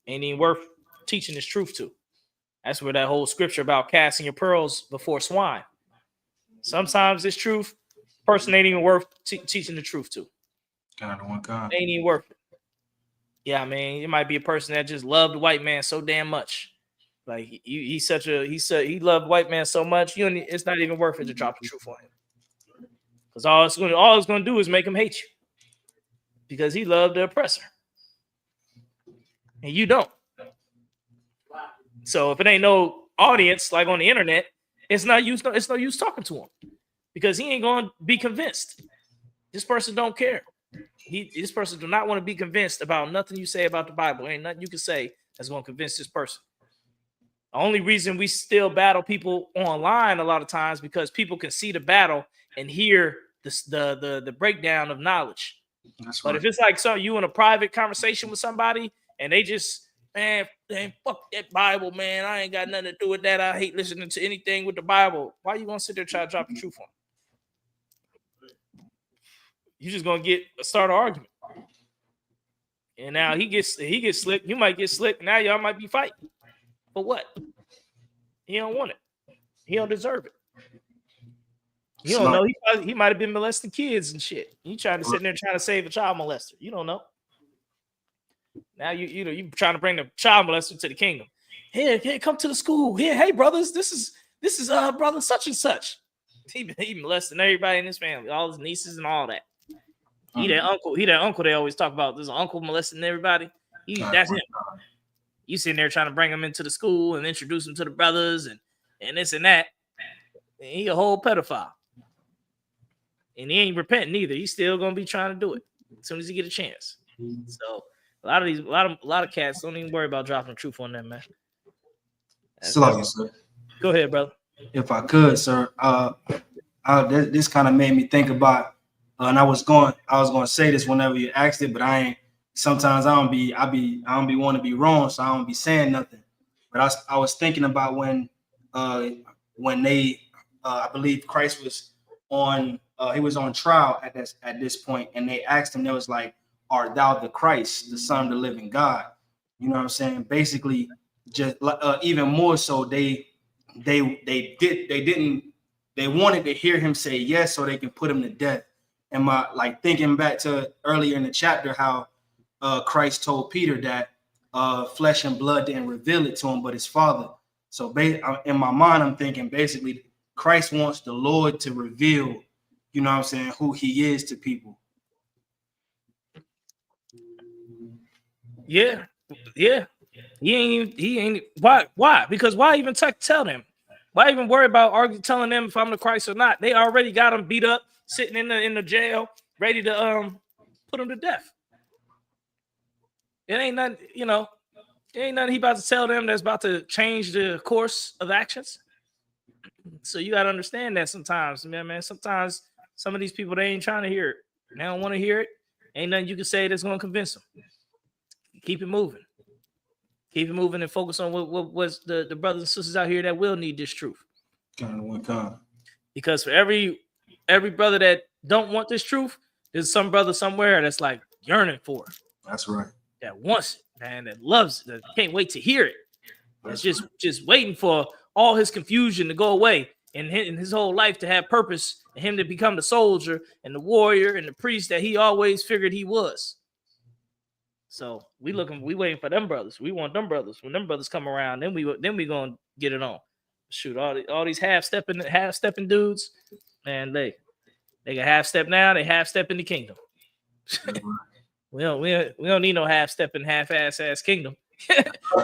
even worth teaching this truth to. That's where that whole scripture about casting your pearls before swine. Sometimes this truth, person ain't even worth teaching the truth to. God. Ain't even worth it. Yeah, I mean, it might be a person that just loved the white man so damn much. Like he loved white man so much, it's not even worth it to drop the truth on him. Because all it's gonna do is make him hate you. Because he loved the oppressor. And you don't. So if it ain't no audience like on the internet, it's no use talking to him. Because he ain't gonna be convinced. This person don't care. This person do not want to be convinced about nothing you say about the Bible. Ain't nothing you can say that's going to convince this person. The only reason we still battle people online a lot of times because people can see the battle and hear the breakdown of knowledge. That's but right. if it's like you in a private conversation with somebody and they just Man, fuck that Bible, man. I ain't got nothing to do with that. I hate listening to anything with the Bible. Why you gonna sit there try to drop the truth on him? You just gonna start an argument. And now he gets slick. You might get slick. Now y'all might be fighting. For what? He don't want it. He don't deserve it. You don't know. He might have been molesting kids and shit. You trying to sit there trying to save a child molester. You don't know. Now you trying to bring the child molester to the kingdom. Here, come to the school. Here, hey brothers, this is brother such and such. He molesting everybody in his family, all his nieces and all that. He that uncle they always talk about. There's an uncle molesting everybody. That's him. You sitting there trying to bring him into the school and introduce him to the brothers and this and that. And he a whole pedophile. And he ain't repenting either. He's still gonna be trying to do it as soon as he get a chance. So a lot of cats don't even worry about dropping the truth on them, man. Sir. Go ahead, brother. If I could, sir. This kind of made me think about, and I was going to say this whenever you asked it, but I ain't. Sometimes I don't be want to be wrong, so I don't be saying nothing. But I was thinking about when they, I believe Christ was on, he was on trial at this point, and they asked him, they was like, "Art thou the Christ, the Son of the living God?" You know what I'm saying? Basically, just even more so, they wanted to hear him say yes, so they can put him to death. And thinking back to earlier in the chapter, how Christ told Peter that flesh and blood didn't reveal it to him, but his Father. So in my mind, I'm thinking basically Christ wants the Lord to reveal, you know what I'm saying, who he is to people. Yeah. He ain't. Why? Because why even tell them? Why even worry about telling them if I'm the Christ or not? They already got him beat up, sitting in the jail, ready to put him to death. It ain't nothing, it ain't nothing he about to tell them that's about to change the course of actions. So you got to understand that sometimes, man. Sometimes some of these people, they ain't trying to hear it. They don't want to hear it. Ain't nothing you can say that's going to convince them. Keep it moving. Keep it moving and focus on what's the brothers and sisters out here that will need this truth. Because for every brother that don't want this truth, there's some brother somewhere that's like yearning for it. That's right. That wants it, man, that loves it, that can't wait to hear it. That's just waiting for all his confusion to go away and his whole life to have purpose, and him to become the soldier and the warrior and the priest that he always figured he was. So we waiting for them brothers. We want them brothers. When them brothers come around, then we gonna get it on. Shoot, all these half stepping dudes, man, they can half step now, they half step in the kingdom. We don't need no half stepping, half ass kingdom.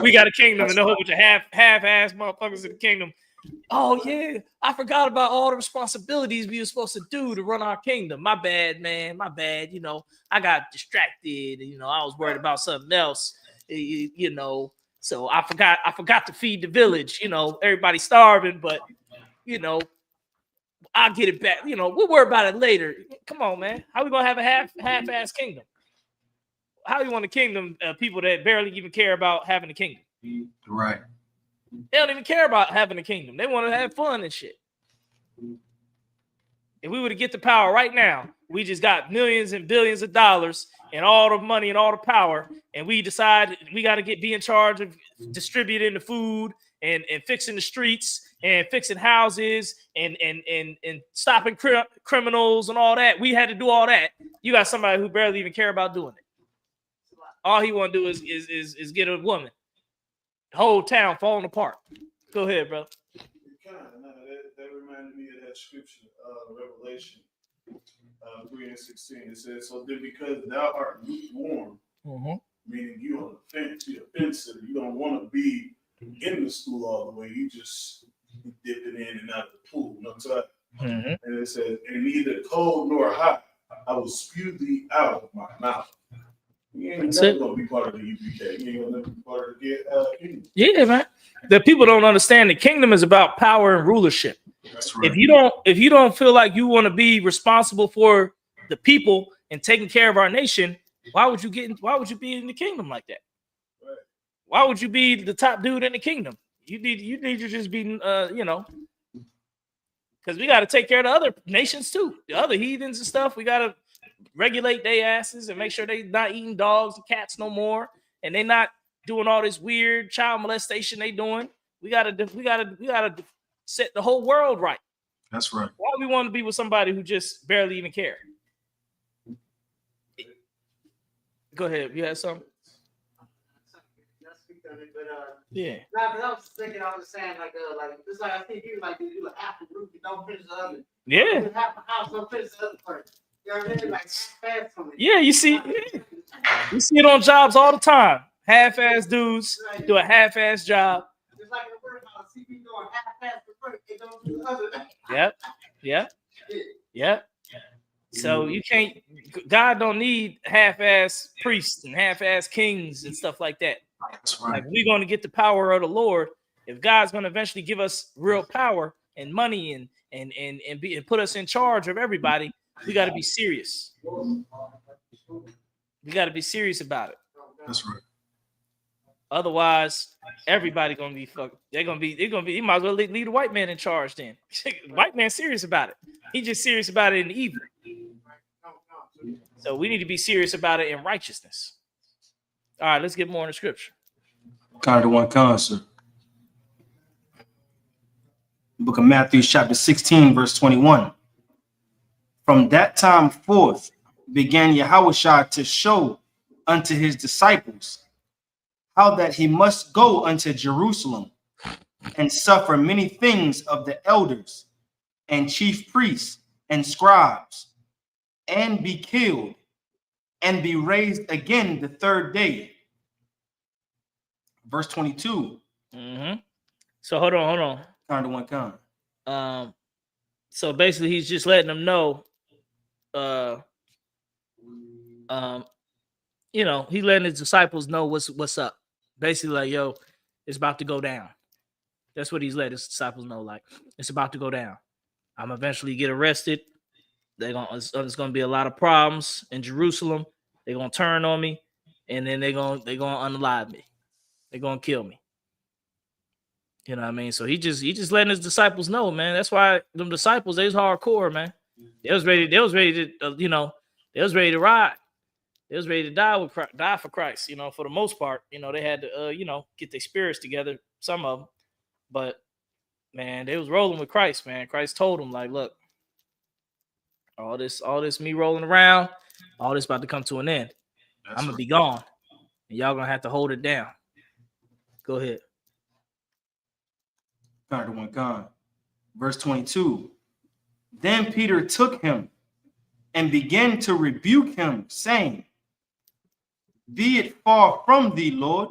We got a kingdom and a whole bunch of half ass motherfuckers in the kingdom. Oh yeah, I forgot about all the responsibilities we were supposed to do to run our kingdom. My bad, man. My bad. I got distracted. I was worried about something else. So I forgot to feed the village. Everybody's starving, but I'll get it back. We'll worry about it later. Come on, man. How we gonna have a half-ass kingdom? How you want a kingdom of people that barely even care about having a kingdom? Right. They don't even care about having a kingdom. They want to have fun and shit. If we were to get the power right now, we just got millions and billions of dollars and all the money and all the power, and we decide we got to be in charge of distributing the food and fixing the streets and fixing houses and stopping criminals and all that. We had to do all that. You got somebody who barely even care about doing it. All he want to do is get a woman. The whole town falling apart. Go ahead, bro. That reminded me of that scripture, Revelation 3:16. It says, "So then, because thou art lukewarm," meaning you on the fence, you're offensive, you don't want to be in the school all the way. You just dip it in and out of the pool. You know what I'm saying? And it says, "And neither cold nor hot, I will spew thee out of my mouth." You ain't never gonna be part of the UPK. You ain't gonna be part of the kingdom. Yeah, man. The people don't understand the kingdom is about power and rulership. That's right. If you don't feel like you want to be responsible for the people and taking care of our nation, why would you be in the kingdom like that? Right. Why would you be the top dude in the kingdom? You need to just be, you know, because we got to take care of the other nations too, the other heathens and stuff. We got to regulate their asses and make sure they not eating dogs and cats no more, and they not doing all this weird child molestation they doing. We gotta set the whole world right. That's right. Why we want to be with somebody who just barely even care? Go ahead. You had something? Yeah. Nah, but I was thinking, I was saying like it's like I think you like you half the roof, you don't finish the other. Yeah. You half the house, don't finish the other part. You know what I mean? Like fast from it. Yeah, you see it on jobs all the time. Half-ass dudes do a half-ass job. Just like in the warehouse, see me doing half-ass the work, they don't do the other. Yep. So you can't. God don't need half-ass priests and half-ass kings and stuff like that. That's right. Like we're going to get the power of the Lord. If God's going to eventually give us real power and money and put us in charge of everybody, we got to be serious. We got to be serious about it. That's right. Otherwise, everybody gonna be fucked. They're gonna be. You might as well leave the white man in charge. Then white man serious about it. He just serious about it in evil. So we need to be serious about it in righteousness. All right, let's get more in the scripture. Kind of one concert. Book of Matthew, chapter 16, verse 21. From that time forth began Yahushua to show unto his disciples how that he must go unto Jerusalem and suffer many things of the elders and chief priests and scribes, and be killed, and be raised again the third day. Verse 22. Mm-hmm. So hold on. Kind of one kind. So basically, he's just letting them know. You know, he letting his disciples know what's up. Basically, like, yo, it's about to go down. That's what he's letting his disciples know. Like, it's about to go down. I'm eventually get arrested. It's gonna be a lot of problems in Jerusalem. They're gonna turn on me, and then they're gonna unalive me. They're gonna kill me. You know what I mean? So he just letting his disciples know, man. That's why them disciples, they was hardcore, man. They was ready to ride. They was ready to die for Christ, you know, for the most part. You know, they had to, get their spirits together, some of them. But, man, they was rolling with Christ, man. Christ told them, like, look, all this me rolling around, all this about to come to an end. I'm going to be gone, and y'all going to have to hold it down. Go ahead. Kind of one kind. Verse 22. Then Peter took him and began to rebuke him, saying, Be it far from thee, Lord,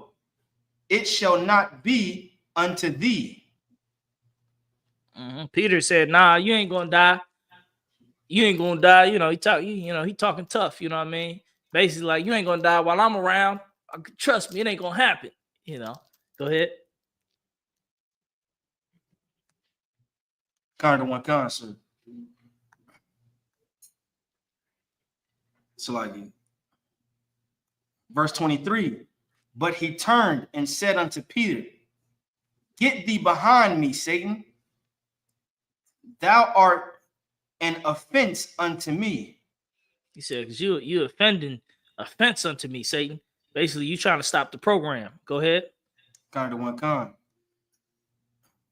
it shall not be unto thee. Mm-hmm. Peter said, nah, you ain't gonna die. You ain't gonna die. You know, he talking tough, you know what I mean? Basically, like, you ain't gonna die while I'm around. Trust me, it ain't gonna happen. You know. Go ahead. Kind of one concert. So like verse 23, but he turned and said unto Peter, Get thee behind me, Satan. Thou art an offense unto me. He said, because you offense unto me, Satan. Basically, you trying to stop the program. Go ahead. Kind of one kind.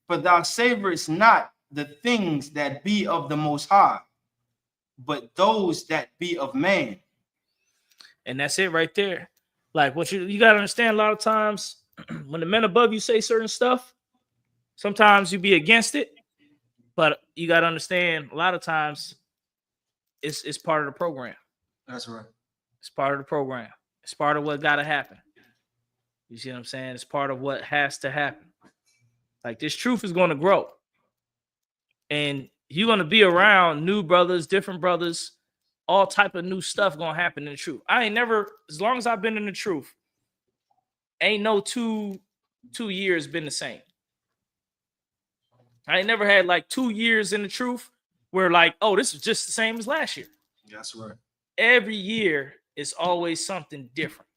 For thou savorest not the things that be of the Most High, but those that be of man. And that's it right there. Like, what you got to understand, a lot of times when the men above you say certain stuff, sometimes you be against it, but you got to understand a lot of times it's part of the program. That's right. It's part of the program. It's part of what got to happen. You see what I'm saying? It's part of what has to happen. Like, this truth is going to grow. And you're going to be around new brothers, different brothers, all type of new stuff going to happen in the truth. I ain't never, as long as I've been in the truth, ain't no two years been the same. I ain't never had like 2 years in the truth where like, oh, this is just the same as last year. That's right. Every year is always something different.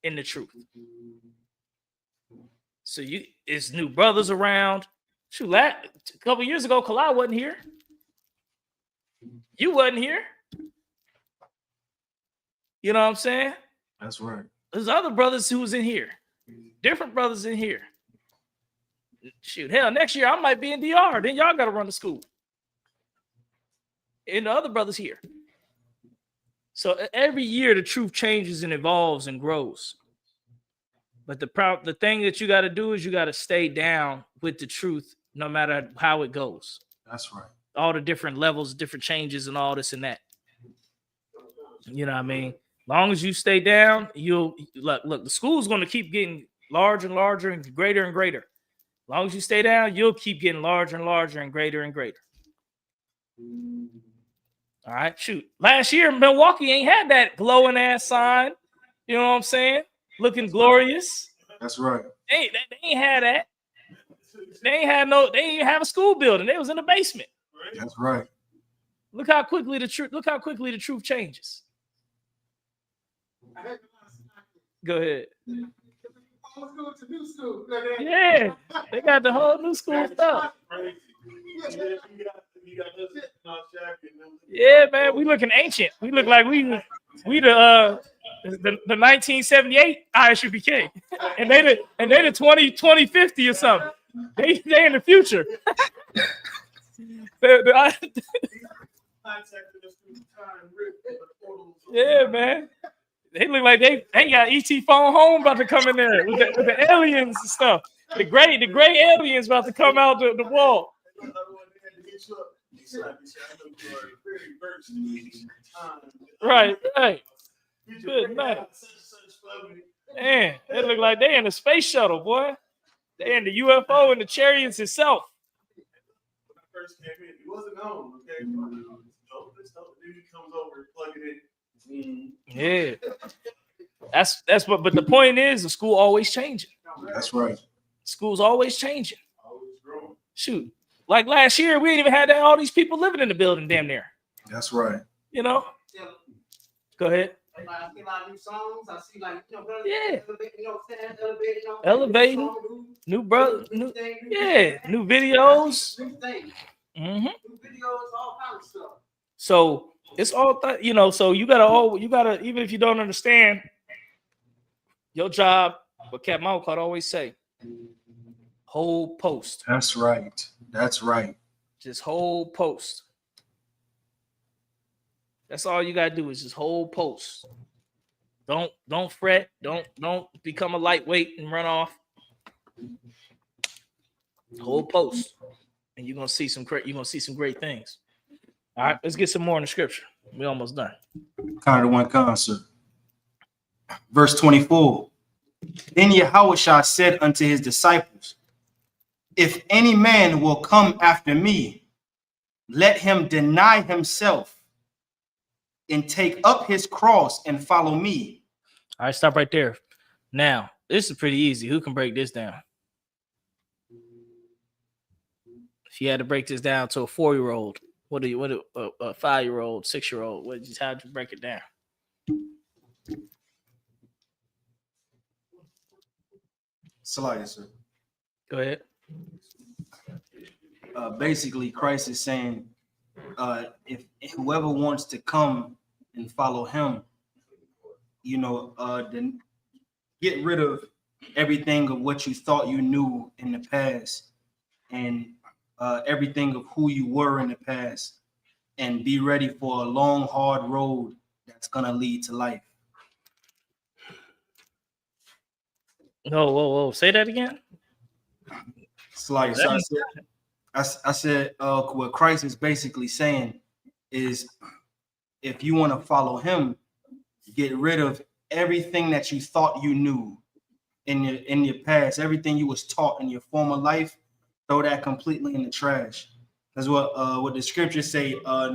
in the truth. So it's new brothers around. Shoot, a couple years ago, Kalai wasn't here. You wasn't here. You know what I'm saying? That's right. There's other brothers who was in here. Different brothers in here. Shoot, hell, next year I might be in DR. Then y'all got to run the school. And the other brothers here. So every year the truth changes and evolves and grows. But the thing that you got to do is you got to stay down with the truth no matter how it goes. That's right. All the different levels, different changes and all this and that. You know what I mean? Long as you stay down, you'll look, the school's going to keep getting larger and larger and greater and greater. Long as you stay down, you'll keep getting larger and larger and greater and greater. All right, shoot. Last year, Milwaukee ain't had that glowing ass sign. You know what I'm saying? Looking glorious. That's right. They ain't had that. They ain't have a school building. They was in the basement. That's right. Look how quickly the truth changes. Go ahead. Yeah, they got the whole new school stuff. Yeah, man, we looking ancient. We look like we the 1978 ISUPK, and they the 2050 or something. They in the future. Yeah, man. They look like they got ET phone home about to come in there with the aliens and stuff. The gray aliens about to come out the wall. Right. Good night. Man, they look like they in the space shuttle, boy. They in the UFO and the chariots itself. When I first came in, it wasn't known. Okay, dude comes over, plug it in. Yeah, that's what. But the point is, the school always changing. That's right. School's always changing. Always growing. Shoot, like last year, we ain't even had all these people living in the building, damn near. That's right. You know. Yeah. Go ahead. I see a lot of new songs. I see elevating, new brother, new videos. New things. Mm-hmm. New videos, all kinds of stuff. So it's all so you gotta even if you don't understand your job, what Cap Malcott always say, hold post. That's right. That's right. Just hold post. That's all you gotta do is just hold post. Don't fret. Don't become a lightweight and run off. Hold post, and you're gonna see some great things. All right, let's get some more in the scripture. We almost done. Kind of one concert. Verse 24. Then Yahushua said unto his disciples, if any man will come after me, let him deny himself and take up his cross and follow me. All right, stop right there. Now, this is pretty easy. Who can break this down? If you had to break this down to a 4-year-old, what a 5-year-old, 6-year-old, how'd you break it down? Salaya, sir. Go ahead. Basically, Christ is saying, if whoever wants to come and follow him, then get rid of everything of what you thought you knew in the past and everything of who you were in the past, and be ready for a long, hard road that's going to lead to life. No, whoa. Say that again. Salaya, I said what Christ is basically saying is if you want to follow him, get rid of everything that you thought you knew in your past, everything you was taught in your former life, throw that completely in the trash. That's what the scriptures say. I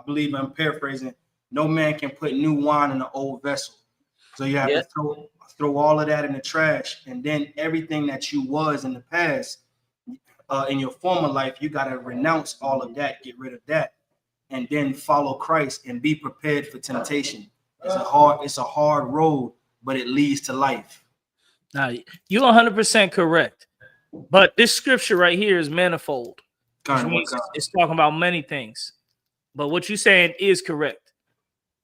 believe I'm paraphrasing, no man can put new wine in an old vessel. So you have to throw all of that in the trash, and then everything that you was in the past, in your former life, you got to renounce all of that, get rid of that, and then follow Christ and be prepared for temptation. It's a hard road, but it leads to life. Now, you're 100% correct. But this scripture right here is manifold, which means it's talking about many things. But what you're saying is correct.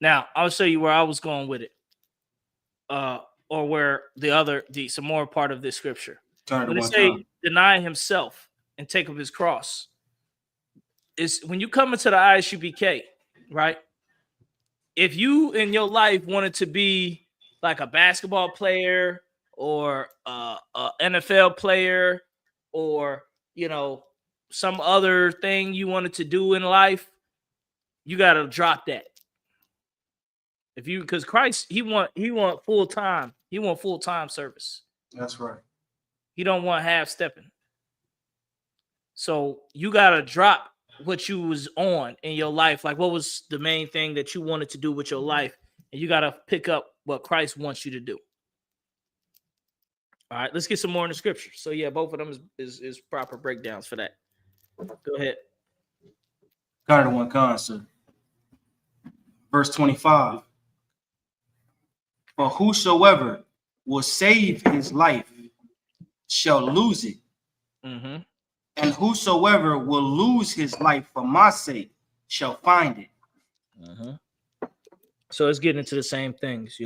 Now, I'll show you where I was going with it. Or where some more part of this scripture. When it say deny himself and take up his cross, is when you come into the ISUPK, right? If you in your life wanted to be like a basketball player or a NFL player or some other thing you wanted to do in life, you got to drop that. Because Christ, he want full time. He want full-time service. That's right. He don't want half stepping. So you gotta drop what you was on in your life. Like, what was the main thing that you wanted to do with your life? And you gotta pick up what Christ wants you to do. All right, let's get some more in the scripture. So yeah, both of them is proper breakdowns for that. Go ahead. Got it one concept. Verse 25. For whosoever will save his life shall lose it. Mm-hmm. And whosoever will lose his life for my sake shall find it. Mm-hmm. So it's getting into the same things,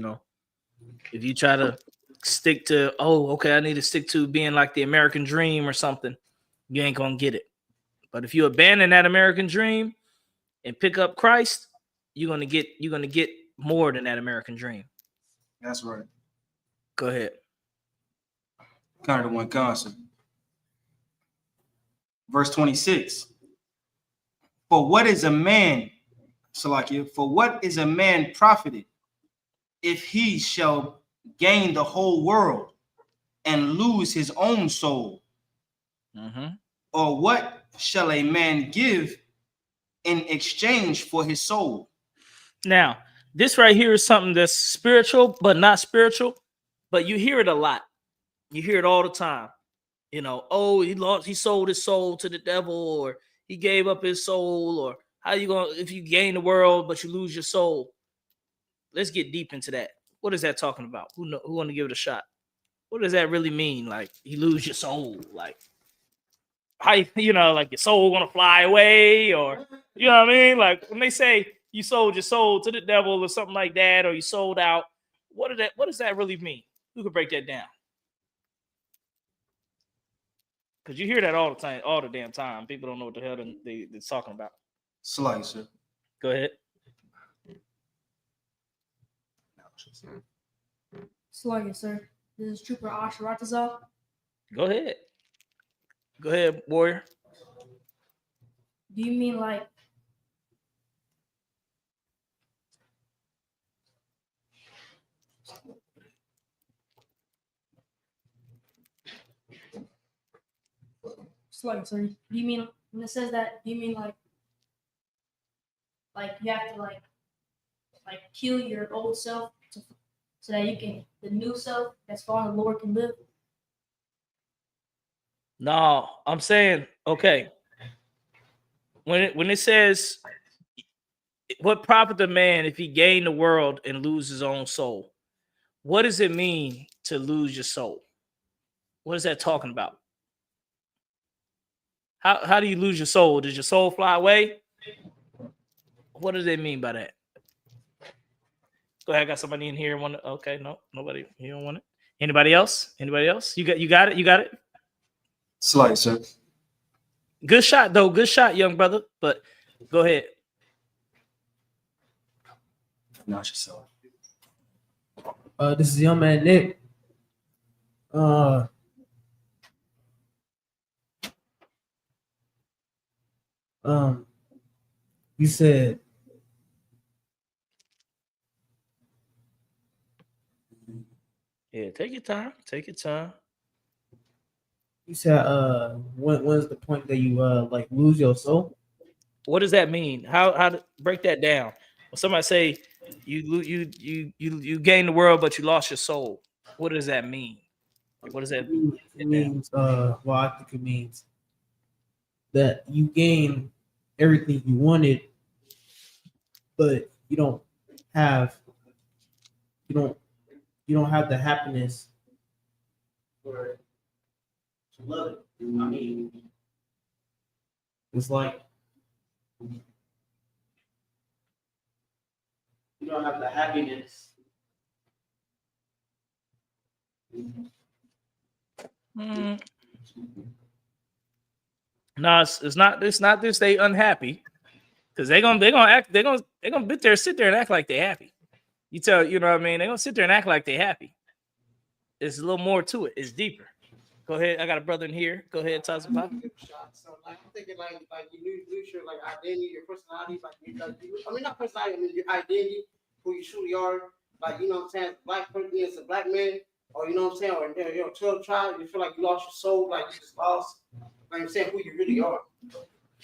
If you try to stick to, I need to stick to being like the American dream or something, you ain't gonna get it. But if you abandon that American dream and pick up Christ, you're gonna get more than that American dream. That's right. Go ahead. Kind of one concept. Verse 26. For what is a man, Salakia, for what is a man profited if he shall gain the whole world and lose his own soul? Mm-hmm. Or what shall a man give in exchange for his soul? Now, this right here is something that's spiritual, but not spiritual. But you hear it a lot. You hear it all the time. He sold his soul to the devil, or he gave up his soul, or how you going if you gain the world but you lose your soul? Let's get deep into that. What is that talking about? Who want to give it a shot? What does that really mean? Like, you lose your soul, like how like your soul gonna fly away, or you know what I mean? Like when they say you sold your soul to the devil or something like that, or you sold out, what does that really mean? Who could break that down? Because you hear that all the time, all the damn time. People don't know what the hell they're talking about. Slicer. Go ahead. Slugging, sir. This is Trooper Asharatazal. Go ahead. Go ahead, warrior. Do you mean like slugging, sir? Do you mean when it says that? Do you mean like you have to like kill your old self so that the new self that's following the Lord can live? No, I'm saying, okay. When it says, what profit the man if he gain the world and lose his own soul? What does it mean to lose your soul? What is that talking about? How do you lose your soul? Does your soul fly away? What does it mean by that? Go ahead, I got somebody in here. Okay, no, nobody. You don't want it. Anybody else? Anybody else? You got it. You got it. Slicer. Good shot, though. Good shot, young brother. But go ahead. Not yourself. This is young man Nick. You said take your time. Take your time. You said when's the point that you lose your soul? What does that mean? How to break that down? When somebody say you gain the world but you lost your soul, what does that mean? What does that mean? It means I think it means that you gain everything you wanted, but you don't you don't have the happiness for to love it. I mean, it's like you don't have the happiness. No, it's not. It's not this. They unhappy because they're gonna sit there and act like they happy. You know what I mean? They're gonna sit there and act like they happy. There's a little more to it. It's deeper. Go ahead. I got a brother in here. Go ahead, talk about. So like I'm thinking like you lose your like identity, your personality, I mean not personality, I mean your identity, who you truly are. Like you know what I'm saying, black person is a black man, or you know what I'm saying, or you're a 12 tribe, you feel like you lost your soul, like you just lost, like I'm saying, who you really are.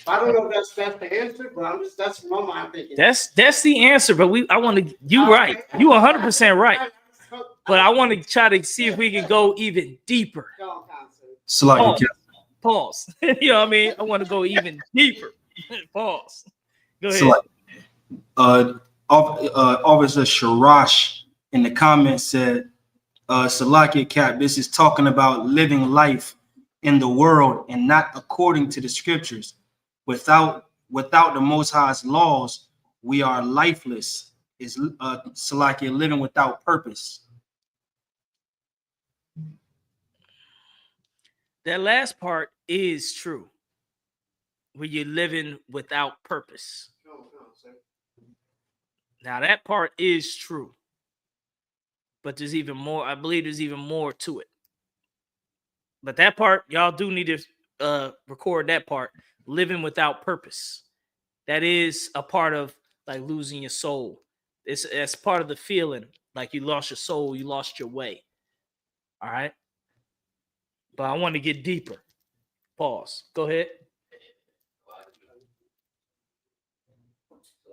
I don't know if that's the answer, but that's my mind thinking. That's the answer, but you right. You 100% right. But I want to try to see if we can go even deeper. Pause. You know what I mean? I want to go even deeper. Pause. Go ahead. Officer Sharash in the comments said, Salakia Cap, this is talking about living life in the world and not according to the scriptures. Without the Most High's laws, we are lifeless. Is Salakia living without purpose? That last part is true. Where you're living without purpose. Now that part is true. But there's even more. I believe there's even more to it. But that part, y'all do need to record that part. Living without purpose. That is a part of like losing your soul. It's part of the feeling like you lost your soul, you lost your way. All right. But I want to get deeper. Pause. Go ahead.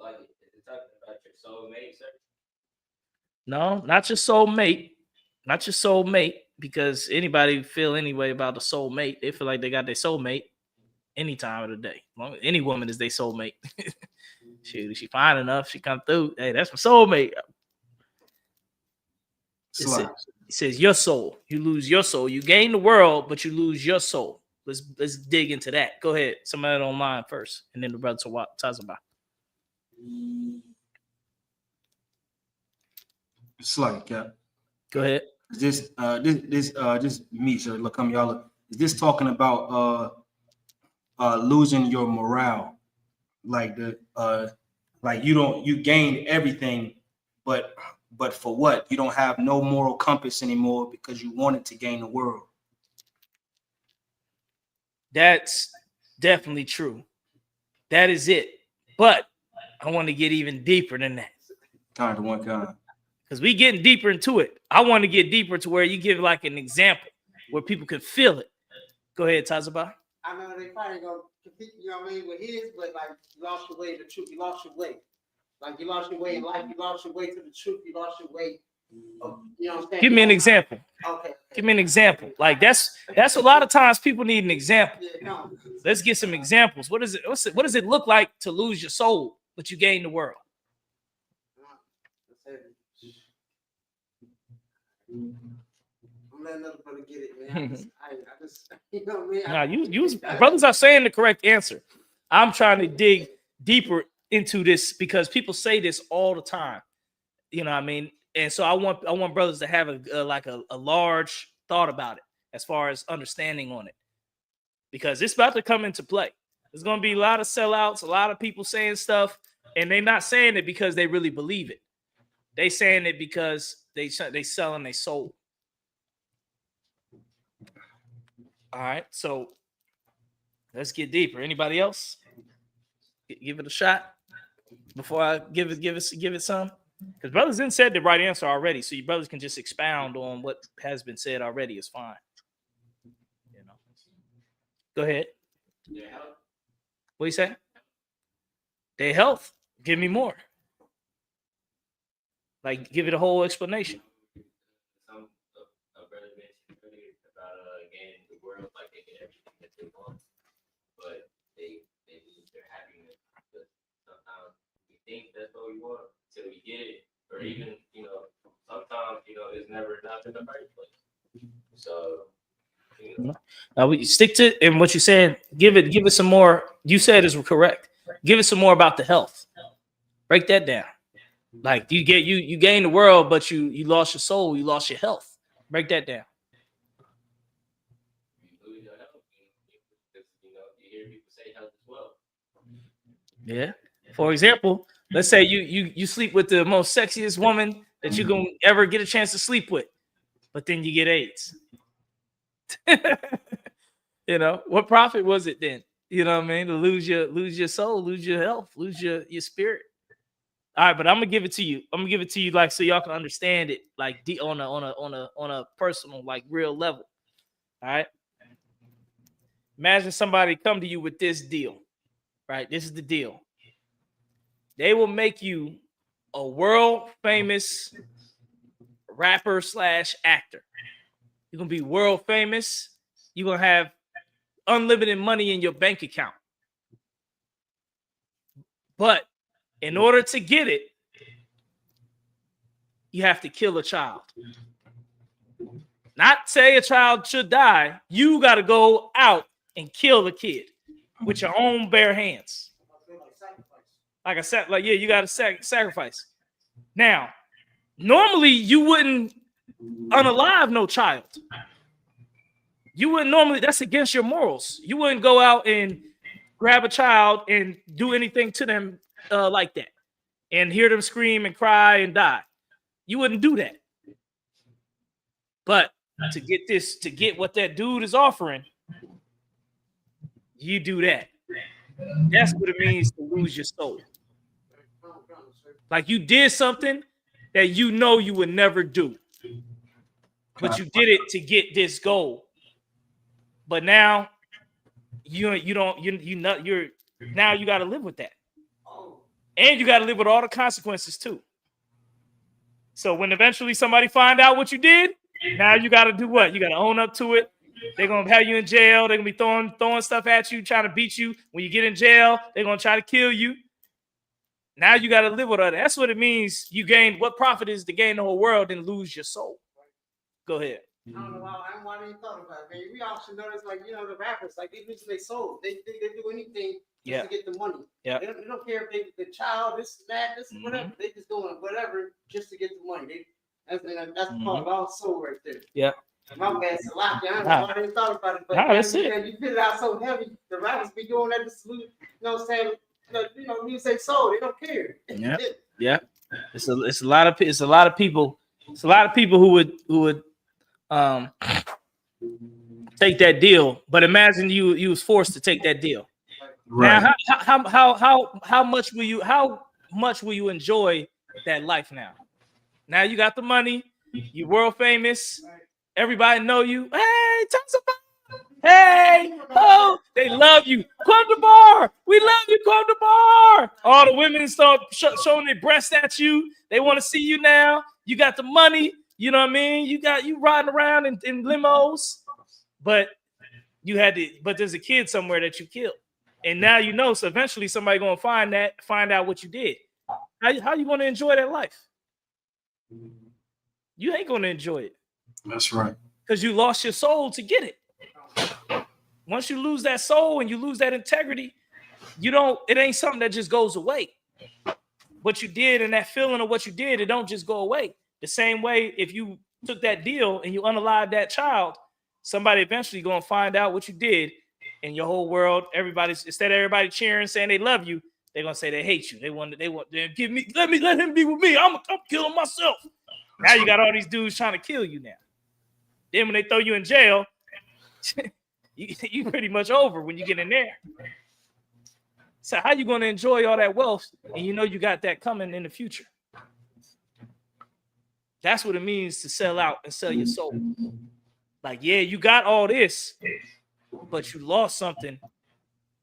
Like, is it talking about your soulmate, sir? No, not your soulmate. Not your soulmate, because anybody feel any way about a soulmate, they feel like they got their soulmate any time of the day. Any woman is their soulmate. She fine enough, she come through. Hey, that's my soulmate. It says your soul. You lose your soul. You gain the world, but you lose your soul. Let's dig into that. Go ahead. Somebody online first, and then the brother Tazaba. Slack, Cap. Go ahead. Is this me, sir? Look, y'all. Is this talking about losing your morale? Like you gain everything, but for what? You don't have no moral compass anymore because you wanted to gain the world. That's definitely true. That is it. But I want to get even deeper than that. Kind of one kind. Because we getting deeper into it. I want to get deeper to where you give like an example where people can feel it. Go ahead, Tazaba. I know they probably gonna compete, you know what I mean, with his, but like you lost your way to the truth, you lost your way. Like you lost your way in life, you lost your way to the truth, you lost your way of, you know what I'm saying? Give me an example. Okay. Give me an example. Like that's a lot of times people need an example. Yeah, no. Let's get some examples. What does it look like to lose your soul, but you gain the world? I'm letting another brother get it, man. I just you know what Nah, I you brothers are saying the correct answer. I'm trying to dig deeper into this because people say this all the time. You know what I mean? And so I want brothers to have a large thought about it as far as understanding on it. Because it's about to come into play. There's going to be a lot of sellouts, a lot of people saying stuff, and they're not saying it because they really believe it. They saying it because they selling their soul. All right, so let's get deeper. Anybody else? Give it a shot before I give it some. Because brothers didn't said the right answer already, so you brothers can just expound on what has been said already. Is fine. You know. Go ahead. Yeah. What you say? Their health. Give me more. Like, give it a whole explanation. Some brother mentioned earlier about gaining the world, like they get everything that they want, but they lose their happiness. But sometimes we think that's what we want until we get it, or even sometimes it's never So, Now we stick to and what you said. Give it some more. You said is correct. Give it some more about the health. Break that down. Like you gain the world, but you lost your soul. You lost your health. Break that down. you lose your health. You hear people say health is wealth. Yeah. For example, let's say you sleep with the most sexiest woman that you're gonna ever get a chance to sleep with, but then you get AIDS. What profit was it then? You know what I mean? To lose your soul, lose your health, lose your spirit. All right, but I'm gonna give it to you. I'm gonna give it to you like so y'all can understand it like on a personal, like real level. All right. Imagine somebody come to you with this deal, right? This is the deal. They will make you a world famous rapper / actor. You're gonna be world famous. You're gonna have unlimited money in your bank account. But in order to get it, you have to kill a child. Not say a child should die. You got to go out and kill the kid with your own bare hands. Like I said, you got to sacrifice. Now, normally you wouldn't unalive no child. You wouldn't normally, that's against your morals. You wouldn't go out and grab a child and do anything to them like that and hear them scream and cry and die. You wouldn't do that. But to get what that dude is offering, you do that. That's what it means to lose your soul. Like you did something that you know you would never do, but you did it to get this goal. But now you got to live with that, and you got to live with all the consequences too. So when eventually somebody find out what you did, now you got to do what? You got to own up to it. They're gonna have you in jail. They're gonna be throwing stuff at you, trying to beat you. When you get in jail, they're gonna try to kill you. Now you got to live with that. That's what it means. You gain what profit is to gain the whole world and lose your soul. Go ahead. I don't know why I didn't thought about it, man. We also notice, like, the rappers, like, they lose their soul. They do anything just to get the money. Yeah. They don't care if the child, this, whatever. They just doing whatever just to get the money. That's the part of our soul right there. Yeah. My bad, it's a lot. I don't know why I didn't thought about it, but that's it. You fit it out so heavy. The rappers be doing that to salute. You know what I'm saying? You say soul, they don't care. Yeah. Yeah. It's a lot of people. It's a lot of people who would take that deal, but imagine you was forced to take that deal. Right. Now, how much will you enjoy that life now? Now you got the money, you world famous, everybody know you. Hey, tell us about. Hey, oh, they love you. Come to bar. We love you. Come to bar. All the women start showing their breasts at you. They want to see you now. You got the money. You know what I mean? You riding around in limos, but there's a kid somewhere that you killed, and now you know. So eventually, somebody gonna find out what you did. How you gonna enjoy that life? You ain't gonna enjoy it. That's right. Because you lost your soul to get it. Once you lose that soul and you lose that integrity, it ain't something that just goes away. What you did and that feeling of what you did, it don't just go away. The same way, if you took that deal and you unalived that child, somebody eventually gonna find out what you did, and your whole world, instead of everybody cheering, saying they love you, they're gonna say they hate you. They want give me, let him be with me. I'm killing myself. Now you got all these dudes trying to kill you now. Then when they throw you in jail, you pretty much over when you get in there. So how you gonna enjoy all that wealth and you know you got that coming in the future? That's what it means to sell out and sell your soul. Like, yeah, you got all this, but you lost something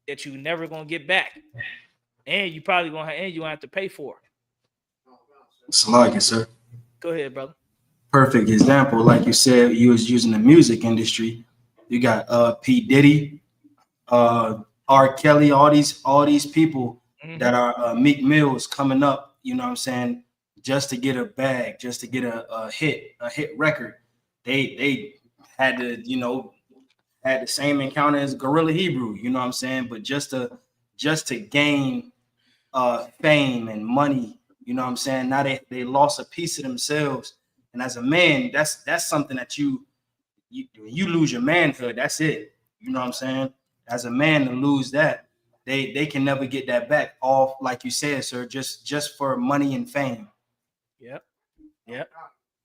that you never gonna get back, and you probably gonna have to pay for. Salakia, sir. Go ahead, brother. Perfect example, like you said, you was using the music industry. You got P. Diddy, R. Kelly, all these people that are Meek Mills coming up. You know what I'm saying? Just to get a bag, just to get a hit record. They had to, had the same encounter as Gorilla Hebrew, you know what I'm saying? But just to gain fame and money, you know what I'm saying? Now they lost a piece of themselves. And as a man, that's something that you lose your manhood. That's it. You know what I'm saying? As a man to lose that, they can never get that back. All like you said, sir, just for money and fame. Yep.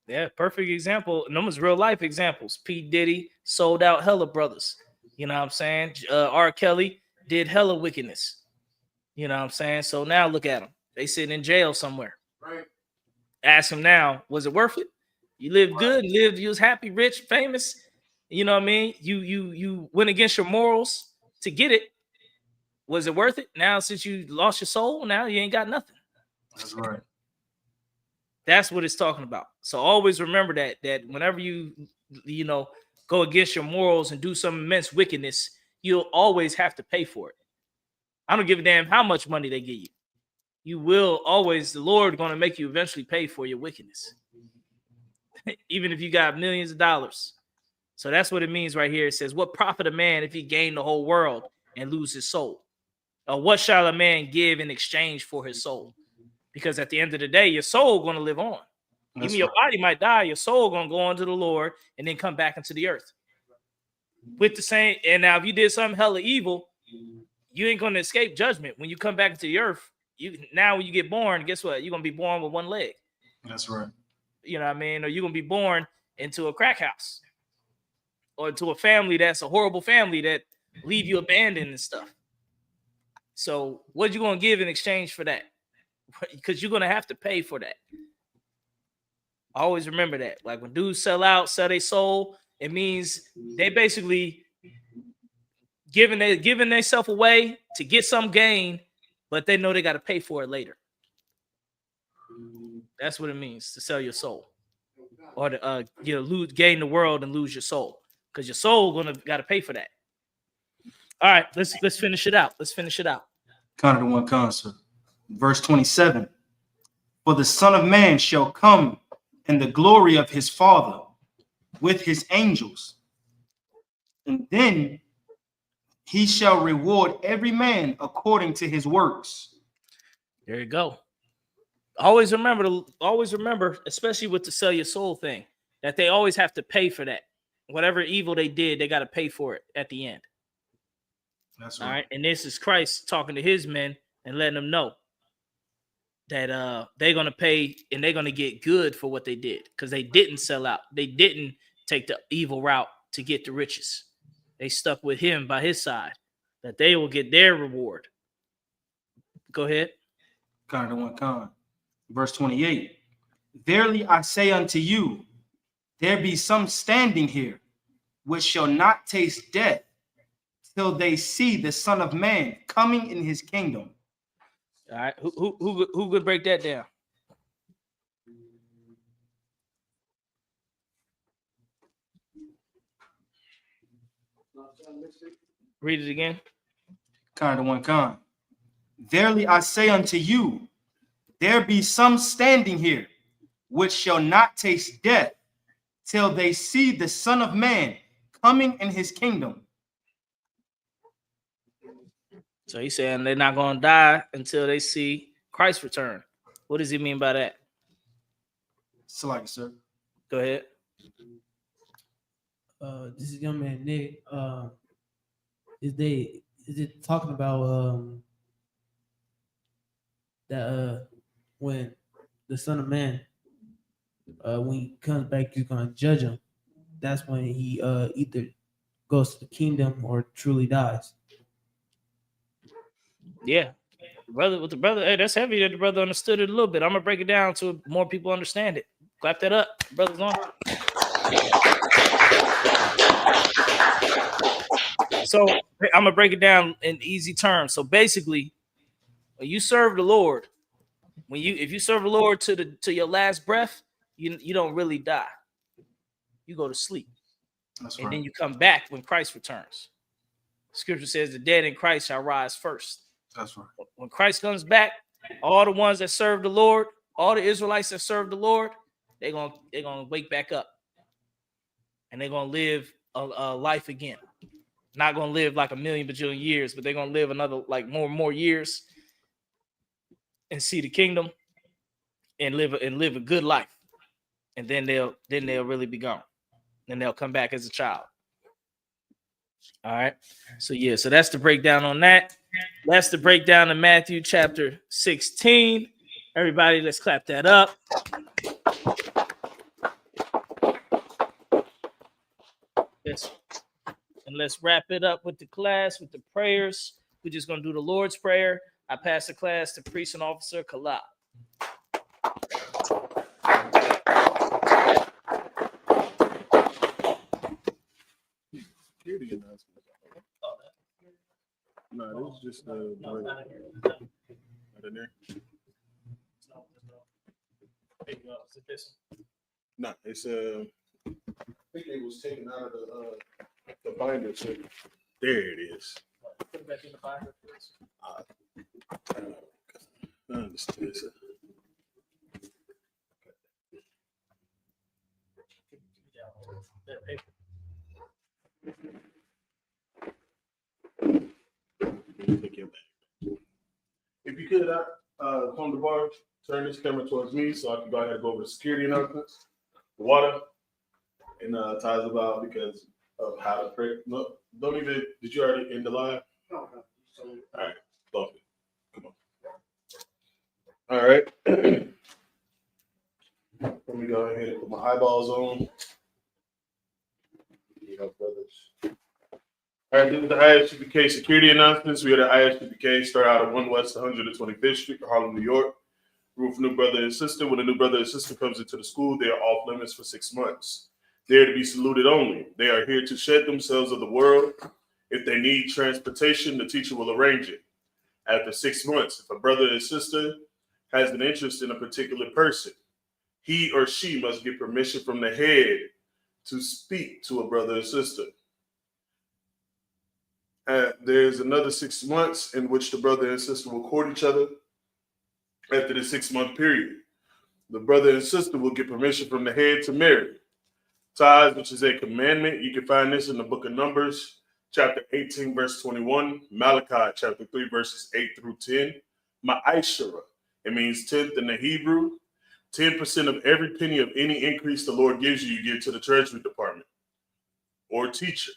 Yeah, perfect example. And them was real life examples. P. Diddy sold out hella brothers. You know what I'm saying? R. Kelly did hella wickedness. You know what I'm saying? So now look at them. They sitting in jail somewhere. Right. Ask them now, was it worth it? You lived good, you was happy, rich, famous. You know what I mean? You went against your morals to get it. Was it worth it? Now, since you lost your soul, now you ain't got nothing. That's right. That's what it's talking about. So always remember that whenever you go against your morals and do some immense wickedness, you'll always have to pay for it. I don't give a damn how much money they give you. You will always, the Lord going to make you eventually pay for your wickedness. Even if you got millions of dollars. So that's what it means right here. It says, what profit a man if he gain the whole world and lose his soul? Or what shall a man give in exchange for his soul? Because at the end of the day, your soul going to live on. That's Even your body might die. Your soul going to go on to the Lord and then come back into the earth. With the same, and now if you did something hella evil, you ain't going to escape judgment. When you come back into the earth, when you get born, guess what? You're going to be born with one leg. That's right. You know what I mean? Or you're going to be born into a crack house. Or into a family that's a horrible family that leave you abandoned and stuff. So what you going to give in exchange for that? Because you're going to have to pay for that. Always remember that. Like when dudes sell their soul, it means they basically giving themselves away to get some gain, but they know they got to pay for it later. That's what it means to sell your soul, or to gain the world and lose your soul, because your soul got to pay for that. All right, let's finish it out. Kind of the one concept. Verse 27. For the Son of Man shall come in the glory of his Father with his angels, and then he shall reward every man according to his works. There you go. Always remember, especially with the sell your soul thing, that they always have to pay for that. Whatever evil they did, they got to pay for it at the end. That's right. All right. And this is Christ talking to his men and letting them know that they're going to pay and they're going to get good for what they did, because they didn't sell out. They didn't take the evil route to get the riches. They stuck with him by his side, that they will get their reward. Go ahead. Kind of the one con. Verse 28. Verily I say unto you, there be some standing here which shall not taste death till they see the Son of Man coming in his kingdom. All right. Who could break that down? Read it again. Kind of one con. Verily I say unto you, there be some standing here which shall not taste death till they see the Son of Man coming in his kingdom. So he's saying they're not going to die until they see Christ return. What does he mean by that? Select, sir. Go ahead. This is young man Nick. Is it talking about that when the Son of Man when he comes back, he's gonna judge him? That's when he either goes to the kingdom or truly dies. Yeah. With the brother, hey, that's heavy that the brother understood it a little bit. I'm gonna break it down so more people understand it. Clap that up. Brother's on. So I'm gonna break it down in easy terms. So basically, when you serve the Lord, if you serve the Lord to your last breath, you don't really die. You go to sleep. That's and right. Then you come back when Christ returns. Scripture says the dead in Christ shall rise first. That's right. When Christ comes back, all the ones that serve the Lord, all the Israelites that serve the Lord, they're gonna wake back up. and they're gonna live a life again. Not gonna live like a million bajillion years, but they're gonna live another like more years and see the kingdom and live a good life. And then they'll really be gone. Then they'll come back as a child. All right. So yeah, so that's the breakdown on that. That's the breakdown of Matthew chapter 16. Everybody, let's clap that up. Yes. And let's wrap it up with the class, with the prayers. We're just going to do the Lord's Prayer. I pass the class to Priest and Officer Kala. No, this is just not in there. No, it's I think it was taken out of the binder. So there it is. Put it back in the binder, please. I understand. That paper. Take your bag. If you could, come to bar, turn this camera towards me so I can go ahead and go over the security announcements, the water, and ties about because of how to pray. No, don't even. Did you already end the live? No. All right, love it. Come on. All right. Let me go ahead and put my eyeballs on. Brothers. All right, this is the ISUPK security announcements. We are the ISUPK, start out at 1 West 125th Street, Harlem, New York. Rule for new brother and sister. When a new brother and sister comes into the school, they are off limits for 6 months. They are to be saluted only. They are here to shed themselves of the world. If they need transportation, the teacher will arrange it. After 6 months, if a brother and sister has an interest in a particular person, he or she must get permission from the head to speak to a brother or sister. There's another 6 months in which the brother and sister will court each other. After the 6 month period, the brother and sister will get permission from the head to marry. Tithes, which is a commandment, you can find this in the book of Numbers, chapter 18, verse 21, Malachi, chapter 3, verses 8 through 10. Ma'ashara, it means 10th in the Hebrew. 10% of every penny of any increase the Lord gives you, you give to the Treasury Department or teacher.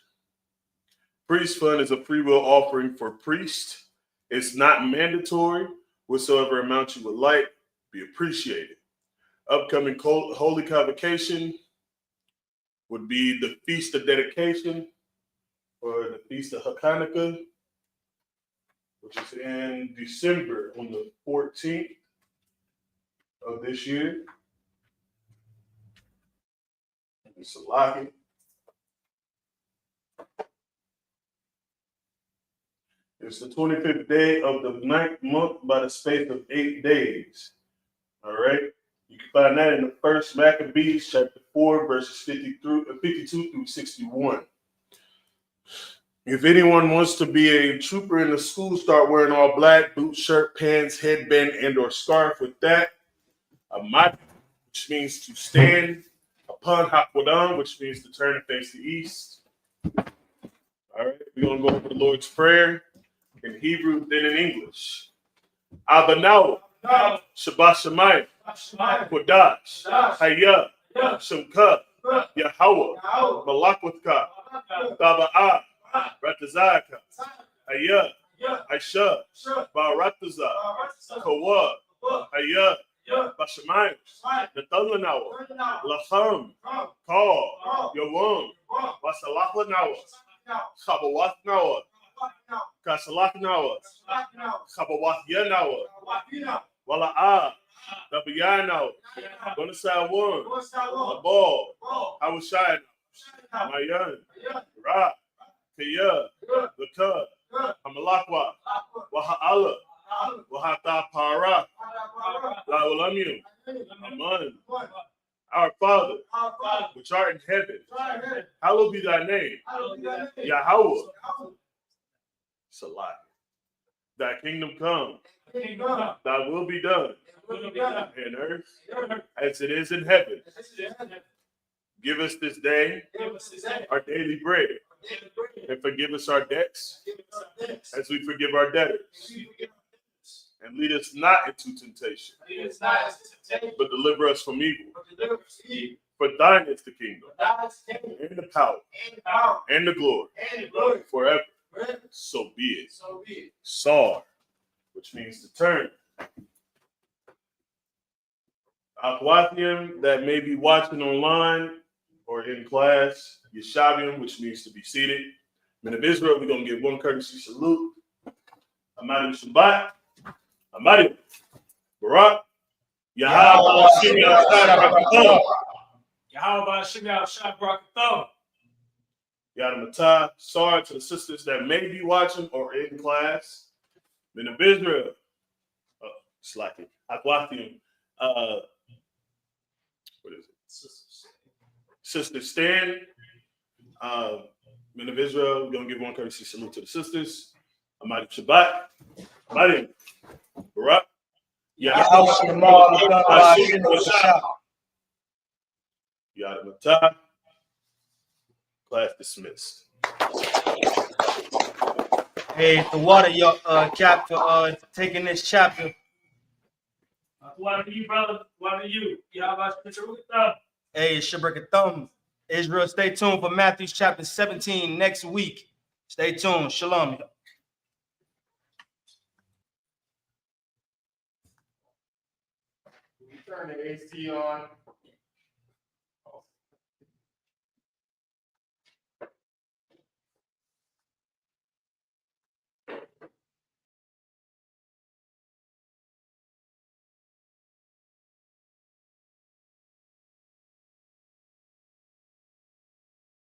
Priest fund is a free will offering for priest. It's not mandatory. Whatsoever amount you would like, be appreciated. Upcoming holy convocation would be the Feast of Dedication or the Feast of Hanukkah, which is in December on the 14th of this year. It's a locking. It's the 25th day of the 9th month by the space of 8 days. All right. You can find that in the First Maccabees, chapter 4, verses 52 through 61. If anyone wants to be a trooper in the school, start wearing all black, boot, shirt, pants, headband, and or scarf with that. A mat, which means to stand. Upon Hakwadam, which means to turn and face the east. All right. We're going to go over the Lord's Prayer in Hebrew, then in English. Abanaw, Shabbat Shemayim, Kodash, Hayah, Shemka, Yahweh, Malakwatha, Taba'ah, Ratazaka, Hayah, Aisha, Barataza, Kawa, Hayah, Bashamayim, Natalanawa, Lacham, Kaw, Yawam, Basalachanawa, Chabawatnawa, Kasalaknawa, Chabawath Yanawa, Wala'ah, Dabayanawa, Bonasai One, Labal, Hawashai, Mayan, Ra, Kaya, Laka, Hamalakwa, Waha'ala, Wahata Para, La'olamium, Aman. Our Father, which art in heaven, hallowed be thy name. Yahweh. Salah. Thy kingdom come. Thy will be done. In earth as it is in heaven. Give us this day our daily bread, and forgive us our debts as we forgive our debtors. And lead us not into temptation, but deliver us from evil. For thine is the kingdom, and the power, and the glory, forever. So be it. Sar, which means to turn. Akwathium, that may be watching online or in class. Yeshavium, which means to be seated. Men of Israel, we're going to give one courtesy salute. Amadi Shabbat. Amadi. Barak. Yahweh. Yahweh Shemel Shabrak. Yadamatah. Sorry to the sisters that may be watching or in class. Men of Israel. Slacking. Akwathium. What is it? Sister Stan. Men of Israel, we're going to give one courtesy salute to the sisters. Amadi Shabbat. Amadi. Barak. Yadamatah. Class dismissed. Hey, the water, your cap for taking this chapter. What are you, brother? What are you? Hey, Shabbat Thumb. Israel, stay tuned for Matthew chapter 17 next week. Stay tuned. Shalom. Turn the AC on.